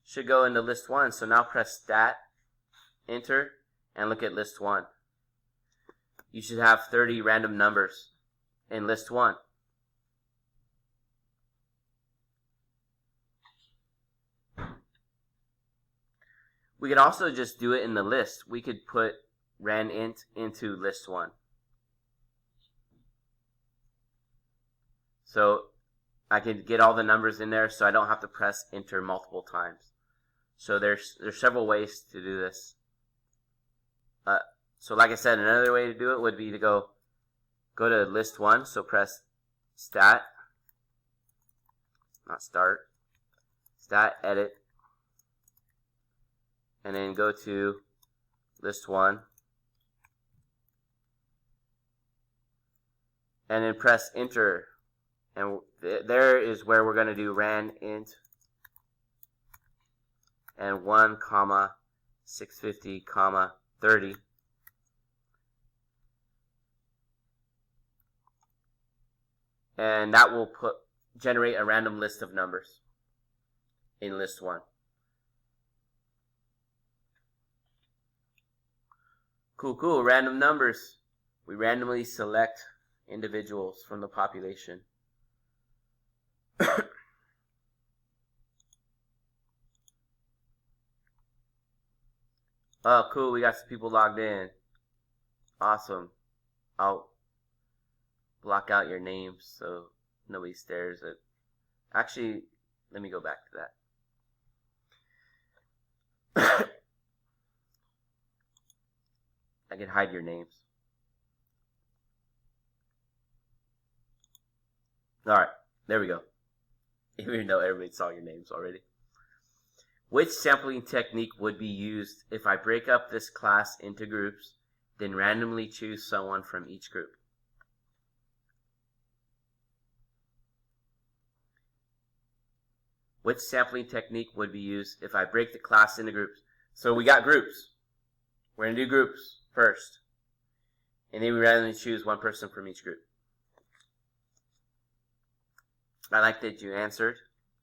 should go into list 1. So now press stat, enter, and look at list 1. You should have 30 random numbers in list 1. We could also just do it in the list. We could put rand_int into list 1. So I could get all the numbers in there so I don't have to press enter multiple times. So there's several ways to do this. So like I said, another way to do it would be to go to list 1. So press stat, not start, stat, edit. And then go to list 1. And then press enter. And there is where we're going to do rand_int. And 1, 650, 30. And that will generate a random list of numbers in list 1. Cool. Random numbers. We randomly select individuals from the population. Oh, cool. We got some people logged in. Awesome. I'll block out your names so nobody stares at. Actually, Let me go back to that. I can hide your names. Alright, there we go. Even though everybody saw your names already. Which sampling technique would be used if I break up this class into groups, then randomly choose someone from each group? Which sampling technique would be used if I break the class into groups? So we got groups. We're going to do groups first. And then we randomly choose one person from each group. I like that you answered.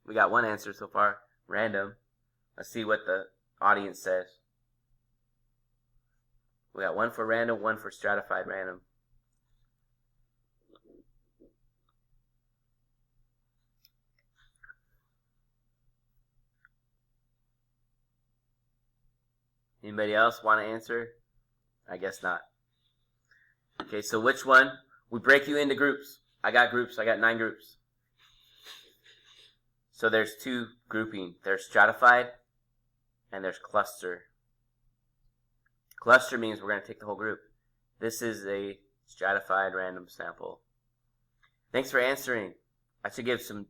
We got one answer so far. Random. Let's see what the audience says. We got one for random, one for stratified random. Anybody else want to answer? I guess not. Okay, so which one? We break you into groups. I got groups. I got 9 groups. So there's 2 grouping. There's stratified and there's cluster. Cluster means we're going to take the whole group. This is a stratified random sample. Thanks for answering. I should give some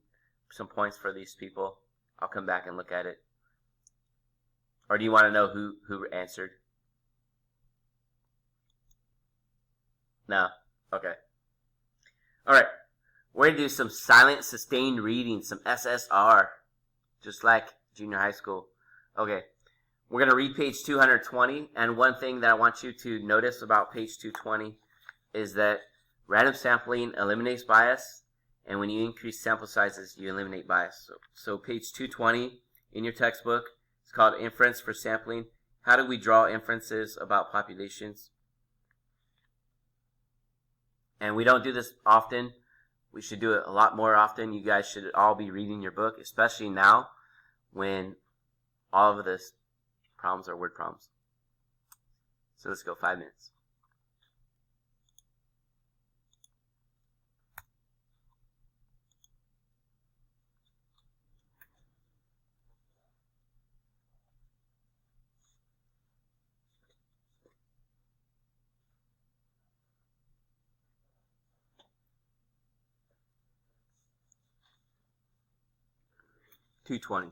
points for these people. I'll come back and look at it. Or do you want to know who answered? No? Okay. Alright. We're going to do some silent sustained reading, some SSR. Just like junior high school. Okay. We're going to read page 220. And one thing that I want you to notice about page 220 is that random sampling eliminates bias. And when you increase sample sizes, you eliminate bias. So page 220 in your textbook, it's called Inference for Sampling. How do we draw inferences about populations? And we don't do this often. We should do it a lot more often. You guys should all be reading your book, especially now when all of this problems are word problems. So let's go 5 minutes. $220.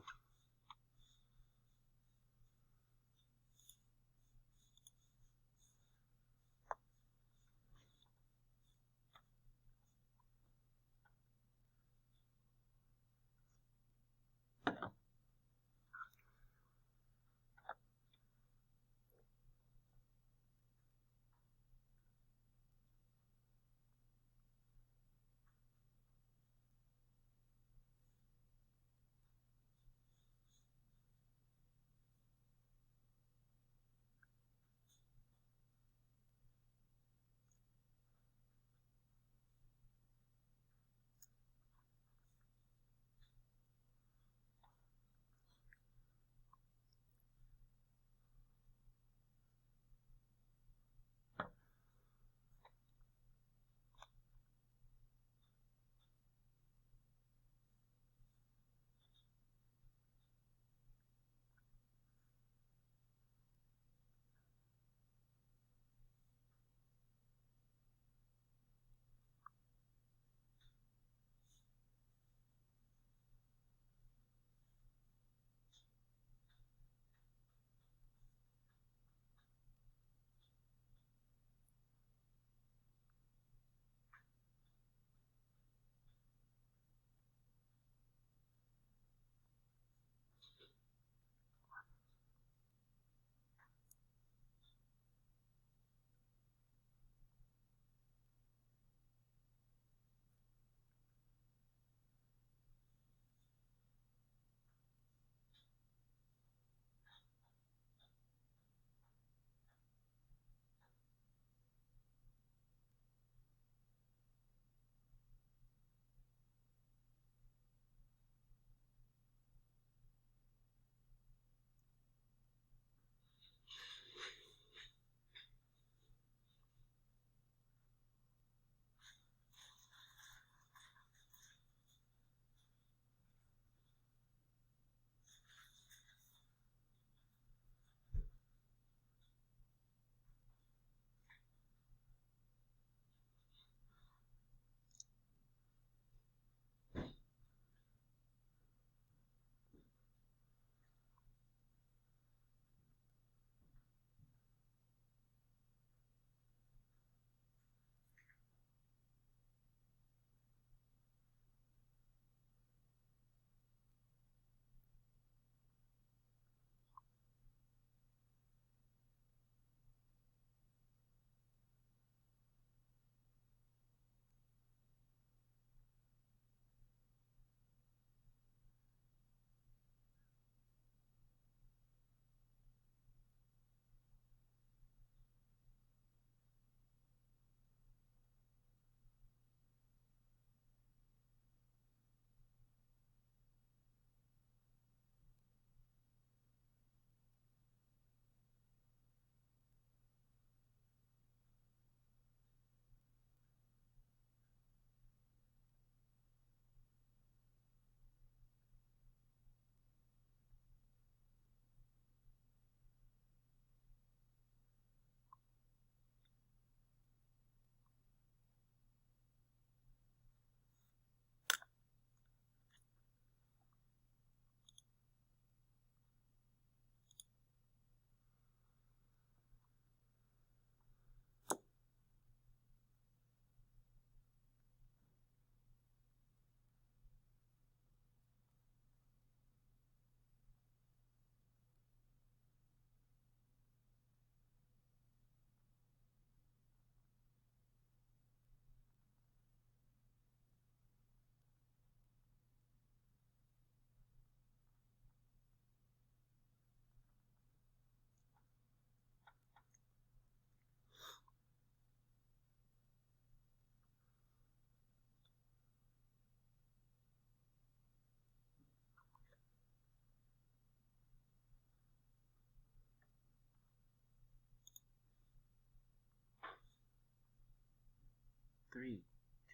3,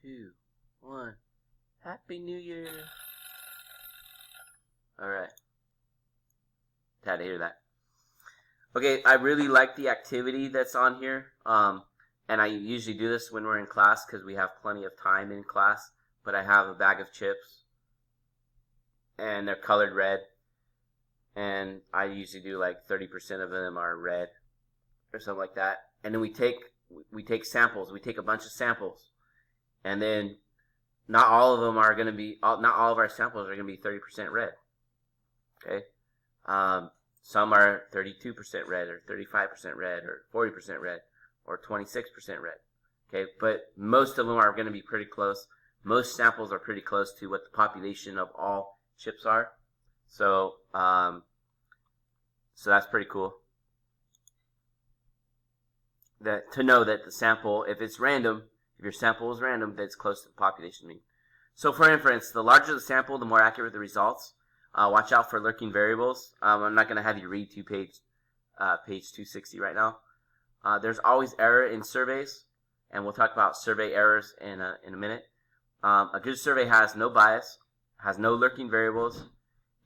2, 1. Happy New Year. Alright. Had to hear that. Okay, I really like the activity that's on here. And I usually do this when we're in class because we have plenty of time in class. But I have a bag of chips. And they're colored red. And I usually do like 30% of them are red. Or something like that. And then we take samples. We take a bunch of samples. And then not all of them are going to be, not all of our samples are going to be 30% red. Okay? Some are 32% red, or 35% red, or 40% red, or 26% red. Okay? But most of them are going to be pretty close. Most samples are pretty close to what the population of all chips are. So that's pretty cool. To know that the sample, if it's random, if your sample is random, that's close to the population mean. So for inference, the larger the sample, the more accurate the results. Watch out for lurking variables. I'm not going to have you read page 260 right now. There's always error in surveys, and we'll talk about survey errors in a minute. A good survey has no bias, has no lurking variables,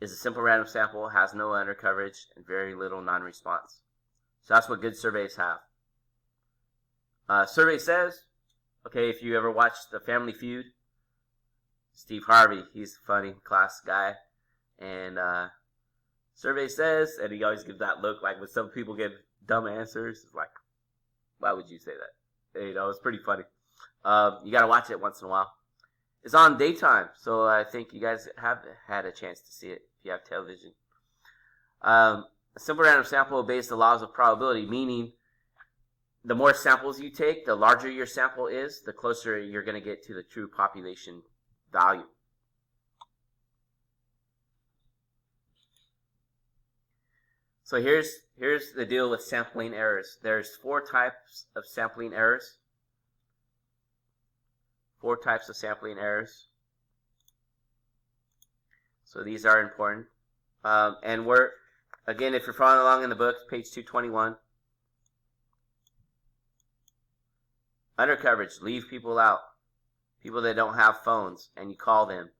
is a simple random sample, has no undercoverage, and very little non-response. So that's what good surveys have. Survey says, okay, if you ever watched The Family Feud, Steve Harvey, he's a funny class guy. And survey says, and he always gives that look like when some people give dumb answers, it's like, why would you say that? You know, it's pretty funny. You got to watch it once in a while. It's on daytime, so I think you guys have had a chance to see it if you have television. A simple random sample obeys the laws of probability, meaning the more samples you take, the larger your sample is, the closer you're going to get to the true population value. So here's the deal with sampling errors. There's 4 types of sampling errors. 4 types of sampling errors. So these are important. And again, if you're following along in the book, page 221. Undercoverage, leave people out. People that don't have phones and you call them.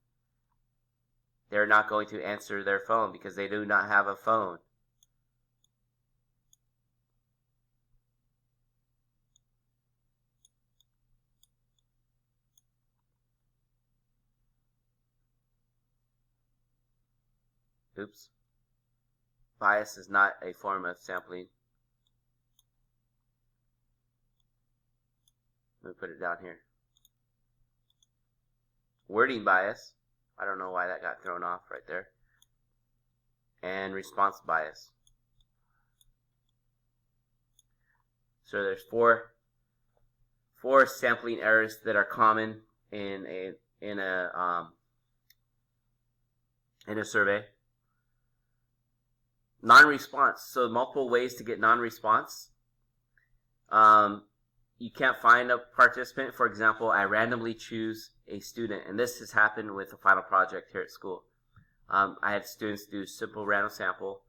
They're not going to answer their phone because they do not have a phone. Oops. Bias is not a form of sampling. Let me put it down here. Wording bias. I don't know why that got thrown off right there. And response bias. So there's four sampling errors that are common in a survey. Non-response. So multiple ways to get non-response. You can't find a participant. For example, I randomly choose a student, and this has happened with a final project here at school. I had students do simple random sample,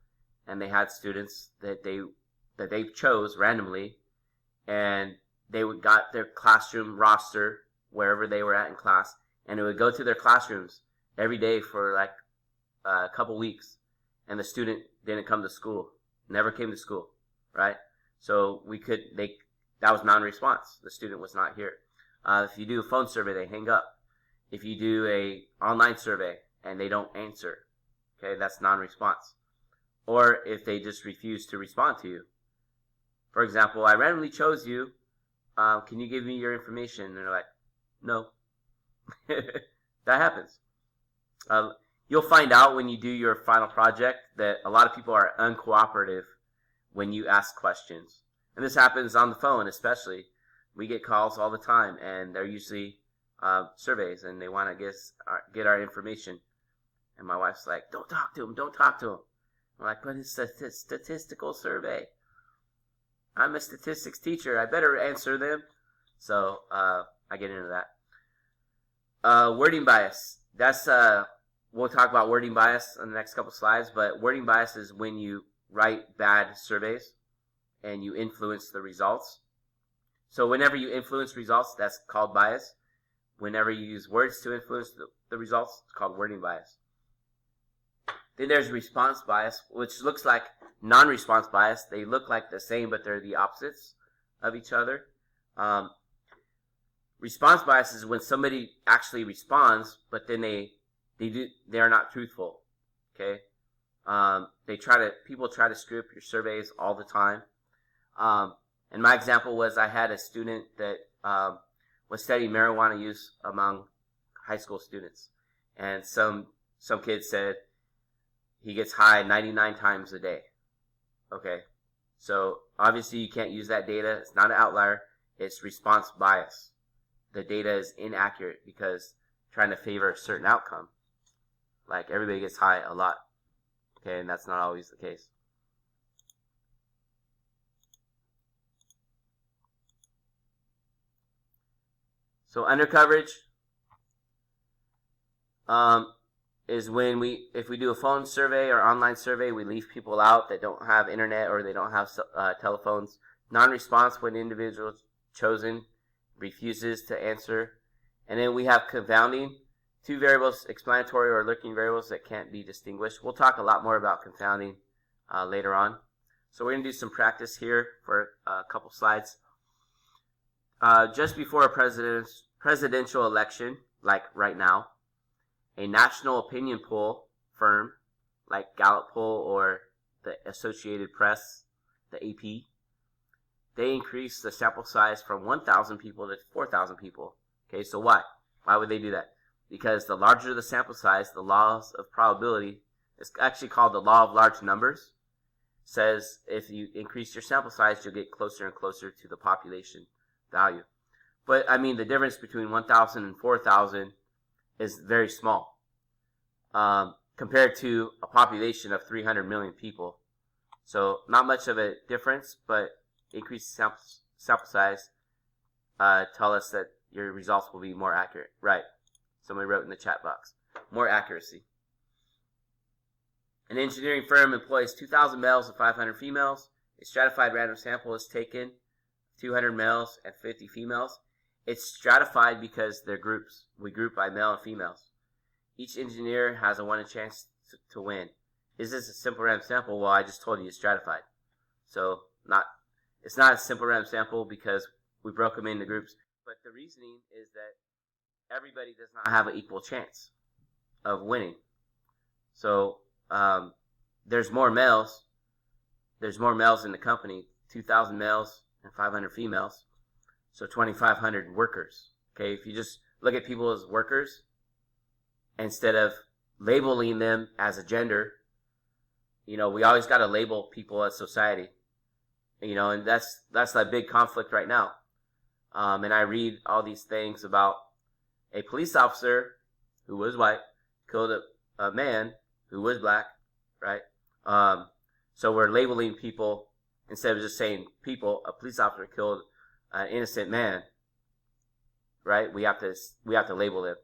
and they had students that they chose randomly, and they got their classroom roster wherever they were at in class, and it would go to their classrooms every day for like a couple weeks, and the student didn't come to school, never came to school, right? So that was non-response. The student was not here. If you do a phone survey, they hang up. If you do a online survey and they don't answer, okay, that's non-response. Or if they just refuse to respond to you. For example, I randomly chose you. Can you give me your information? And they're like, no. That happens. You'll find out when you do your final project that a lot of people are uncooperative when you ask questions. And this happens on the phone especially. We get calls all the time, and they're usually surveys, and they want to get our information. And my wife's like, don't talk to him, don't talk to him. I'm like, but it's a statistical survey. I'm a statistics teacher. I better answer them. So I get into that. Wording bias. We'll talk about wording bias in the next couple slides, but wording bias is when you write bad surveys and you influence the results. So whenever you influence results, that's called bias. Whenever you use words to influence the results, it's called wording bias. Then there's response bias, which looks like non-response bias. They look like the same, but they're the opposites of each other. Response bias is when somebody actually responds, but then they are not truthful. Okay, people try to screw up your surveys all the time. And my example was I had a student that was studying marijuana use among high school students, and some kids said he gets high 99 times a day. Okay, so obviously you can't use that data. It's not an outlier. It's response bias. The data is inaccurate because trying to favor a certain outcome. Like everybody gets high a lot. Okay, and that's not always the case. So undercoverage is when if we do a phone survey or online survey, we leave people out that don't have internet or they don't have telephones. Non-response when individual chosen refuses to answer. And then we have confounding, two variables, explanatory or lurking variables that can't be distinguished. We'll talk a lot more about confounding later on. So we're going to do some practice here for a couple slides. Just before a presidential election, like right now, a national opinion poll firm like Gallup Poll or the Associated Press, the AP, they increased the sample size from 1,000 people to 4,000 people. Okay, so why? Why would they do that? Because the larger the sample size, the laws of probability, it's actually called the law of large numbers, says if you increase your sample size, you'll get closer and closer to the population value. But, I mean, the difference between 1,000 and 4,000 is very small compared to a population of 300 million people. So, not much of a difference, but increased sample size tell us that your results will be more accurate. Right. Somebody wrote in the chat box. More accuracy. An engineering firm employs 2,000 males and 500 females. A stratified random sample is taken, 200 males and 50 females. It's stratified because they're groups. We group by male and females. Each engineer has a 1 in chance to win. Is this a simple random sample? Well, I just told you it's stratified. So it's not a simple random sample because we broke them into groups. But the reasoning is that everybody does not have an equal chance of winning. So there's more males. There's more males in the company, 2,000 males and 500 females. So 2,500 workers. Okay, if you just look at people as workers instead of labeling them as a gender, we always got to label people as society. And that's that big conflict right now. And I read all these things about a police officer who was white killed a man who was black, right? So we're labeling people instead of just saying people. A police officer killed an innocent man, right? We have to label them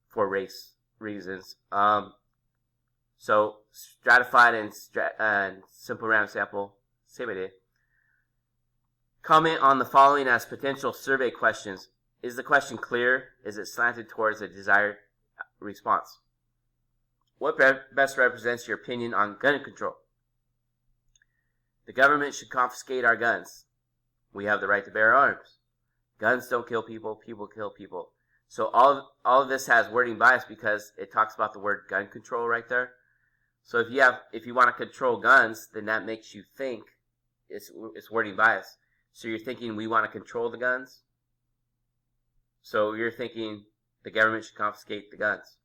for race reasons. So stratified and simple random sample, same idea. Comment on the following as potential survey questions. Is the question clear? Is it slanted towards a desired response? What best represents your opinion on gun control? The government should confiscate our guns. We have the right to bear arms. Guns don't kill people. People kill people. So all of this has wording bias because it talks about the word gun control right there. So if you want to control guns, then that makes you think it's wording bias. So you're thinking we want to control the guns. So you're thinking the government should confiscate the guns,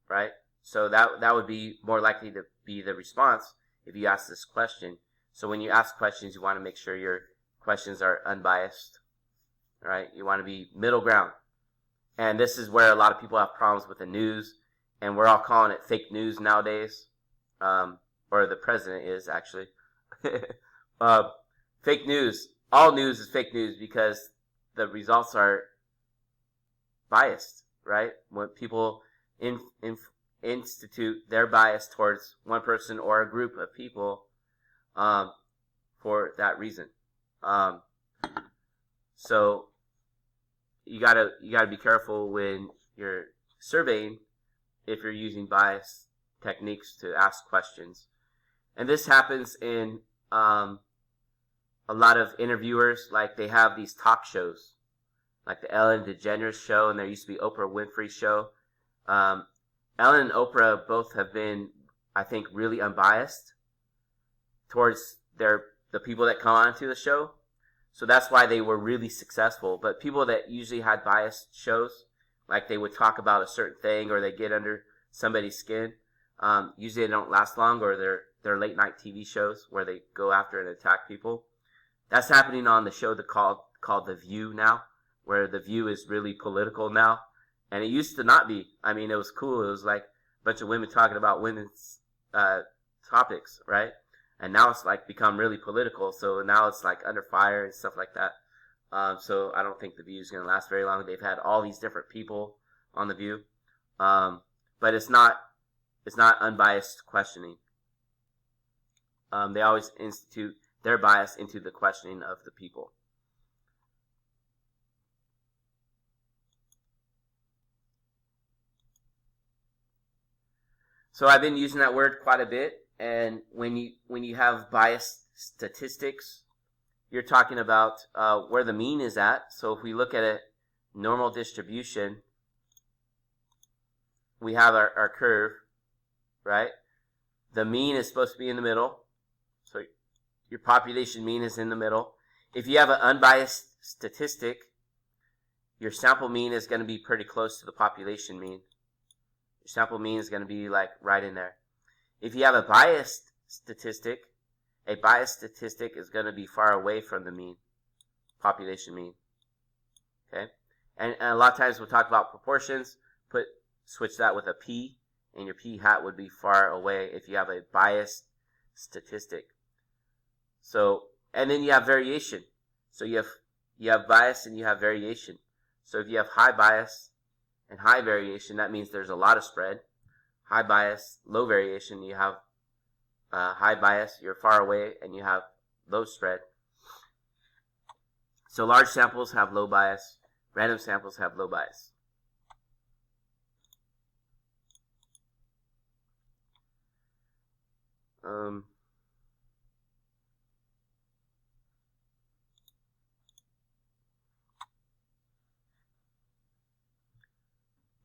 right? So that would be more likely to be the response if you ask this question. So when you ask questions, you want to make sure your questions are unbiased, right? You want to be middle ground. And this is where a lot of people have problems with the news, and we're all calling it fake news nowadays, or the president is actually. Fake news. All news is fake news because the results are biased, right? When people institute their bias towards one person or a group of people for that reason. So you gotta be careful when you're surveying if you're using bias techniques to ask questions. And this happens in a lot of interviewers. Like, they have these talk shows, like the Ellen DeGeneres show, and there used to be Oprah Winfrey show. Ellen and Oprah both have been, I think, really unbiased towards the people that come onto the show. So that's why they were really successful. But people that usually had biased shows, like they would talk about a certain thing or they get under somebody's skin, usually they don't last long, or they're late night TV shows where they go after and attack people. That's happening on the show called The View now, where The View is really political now. And it used to not be. I mean, it was cool. It was like a bunch of women talking about women's topics, right? And now it's like become really political. So now it's like under fire and stuff like that. So I don't think The View is going to last very long. They've had all these different people on The View. But it's not unbiased questioning. They always institute their bias into the questioning of the people. So I've been using that word quite a bit. And when you have biased statistics, you're talking about where the mean is at. So if we look at a normal distribution, we have our curve, right? The mean is supposed to be in the middle. So your population mean is in the middle. If you have an unbiased statistic, your sample mean is going to be pretty close to the population mean. Your sample mean is going to be like right in there. If you have a biased statistic is going to be far away from the mean, population mean. Okay? And a lot of times we'll talk about proportions, switch that with a p, and your p hat would be far away if you have a biased statistic. So, and then you have variation. So you have bias and you have variation. So if you have high bias and high variation, that means there's a lot of spread. High bias, low variation, you have high bias, you're far away, and you have low spread. So large samples have low bias, random samples have low bias.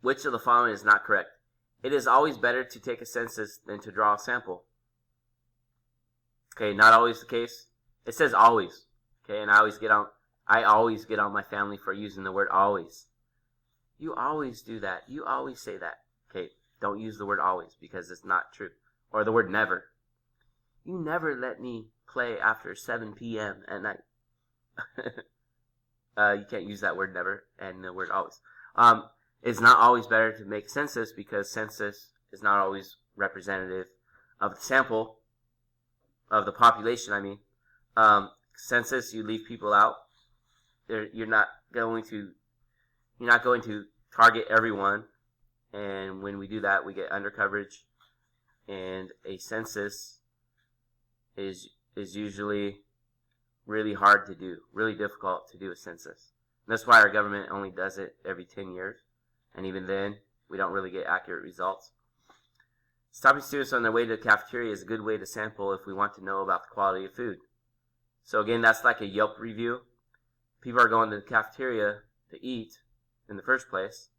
Which of the following is not correct? It is always better to take a census than to draw a sample. Okay, not always the case. It says always. Okay, and I always get on my family for using the word always. You always do that. You always say that. Okay, don't use the word always because it's not true. Or the word never. You never let me play after 7 p.m. at night. You can't use that word never and the word always. It's not always better to make census because census is not always representative of the sample, of the population, I mean. Census, you leave people out. You're not going to target everyone. And when we do that, we get undercoverage. And a census is usually really hard to do, really difficult to do a census. And that's why our government only does it every 10 years. And even then, we don't really get accurate results. Stopping students on their way to the cafeteria is a good way to sample if we want to know about the quality of food. So again, that's like a Yelp review. People are going to the cafeteria to eat in the first place.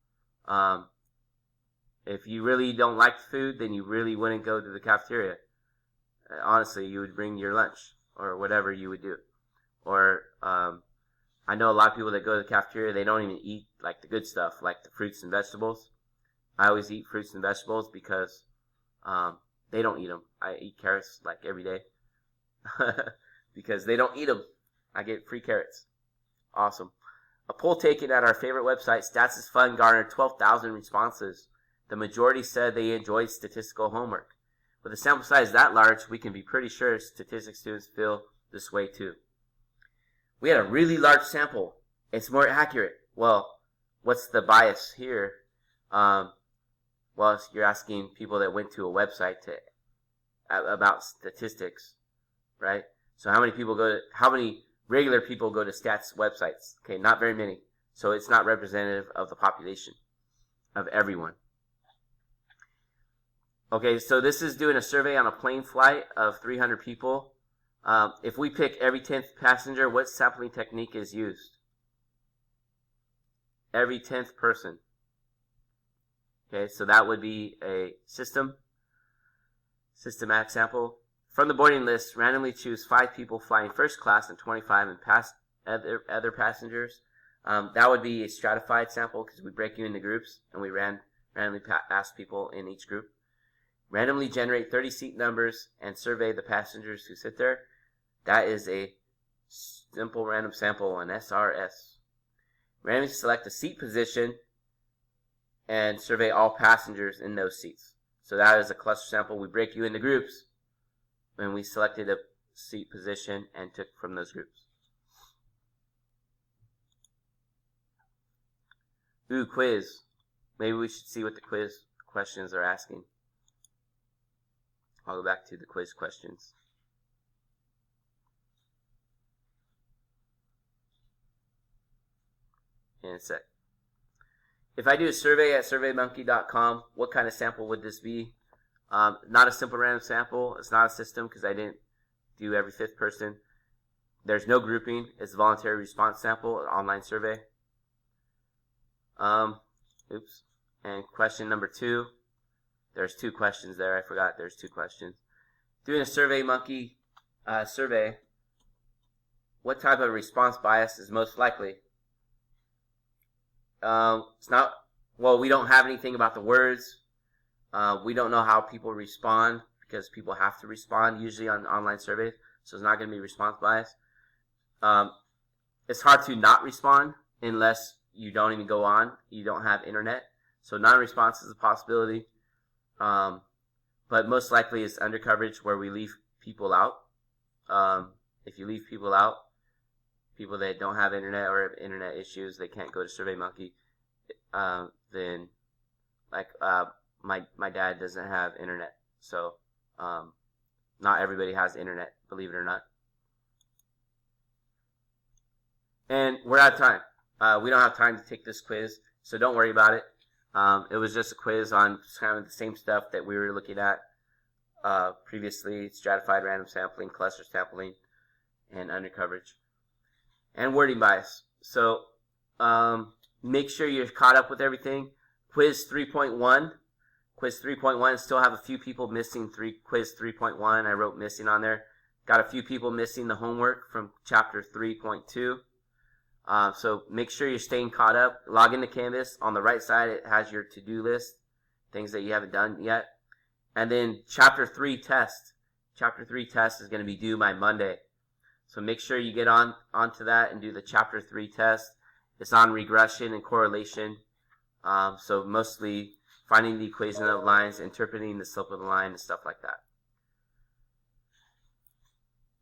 If you really don't like the food, then you really wouldn't go to the cafeteria. Honestly, you would bring your lunch or whatever you would do. Or I know a lot of people that go to the cafeteria, they don't even eat like the good stuff, like the fruits and vegetables. I always eat fruits and vegetables because they don't eat them. I eat carrots like every day because they don't eat them. I get free carrots. Awesome. A poll taken at our favorite website, Stats is Fun, garnered 12,000 responses. The majority said they enjoyed statistical homework. With a sample size that large, we can be pretty sure statistics students feel this way too. We had a really large sample. It's more accurate. Well, what's the bias here? Well, you're asking people that went to a website about statistics, right? So how many regular people go to stats websites. Okay, not very many. So it's not representative of the population, of everyone. Okay, so this is doing a survey on a plane flight of 300 people. If we pick every 10th passenger, what sampling technique is used? Every 10th person. Okay, so that would be a systematic sample. From the boarding list, randomly choose 5 people flying first class and 25 and other passengers. That would be a stratified sample because we break you into groups and we randomly ask people in each group. Randomly generate 30 seat numbers and survey the passengers who sit there. That is a simple random sample, an SRS. Randomly select a seat position and survey all passengers in those seats. So that is a cluster sample. We break you into groups and we selected a seat position and took from those groups. Ooh, quiz. Maybe we should see what the quiz questions are asking. I'll go back to the quiz questions. In a sec. If I do a survey at surveymonkey.com, what kind of sample would this be? Not a simple random sample. It's not a system because I didn't do every 5th person. There's no grouping. It's a voluntary response sample, an online survey. Oops. And question number 2. There's 2 questions there. I forgot there's 2 questions. Doing a SurveyMonkey survey, what type of response bias is most likely? It's not, well, we don't have anything about the words. We don't know how people respond because people have to respond usually on online surveys. So it's not going to be response bias. It's hard to not respond unless you don't even go on. You don't have internet. So non-response is a possibility. But most likely it's undercoverage where we leave people out. If you leave people out, people that don't have internet or have internet issues, they can't go to SurveyMonkey, then like my dad doesn't have internet. So not everybody has internet, believe it or not. And we're out of time. We don't have time to take this quiz, so don't worry about it. It was just a quiz on kind of the same stuff that we were looking at previously: stratified random sampling, cluster sampling, and undercoverage, and wording bias. So make sure you're caught up with everything. Quiz 3.1. Quiz 3.1 still have a few people missing quiz 3.1. I wrote missing on there. Got a few people missing the homework from chapter 3.2. So make sure you're staying caught up. Log into Canvas. On the right side, it has your to-do list, things that you haven't done yet. And then Chapter 3 test. Chapter 3 test is going to be due by Monday. So make sure you get onto that and do the Chapter 3 test. It's on regression and correlation. So mostly finding the equation of lines, interpreting the slope of the line, and stuff like that.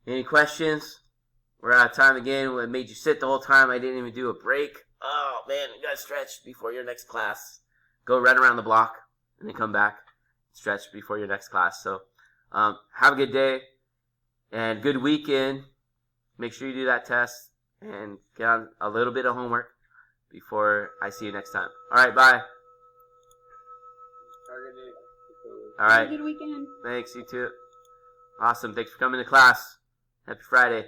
Any questions? We're out of time again. What made you sit the whole time? I didn't even do a break. Oh, man, you got to stretch before your next class. Go run around the block and then come back. Stretch before your next class. So have a good day and good weekend. Make sure you do that test and get on a little bit of homework before I see you next time. All right, bye. All right. Have a good weekend. Thanks, you too. Awesome. Thanks for coming to class. Happy Friday.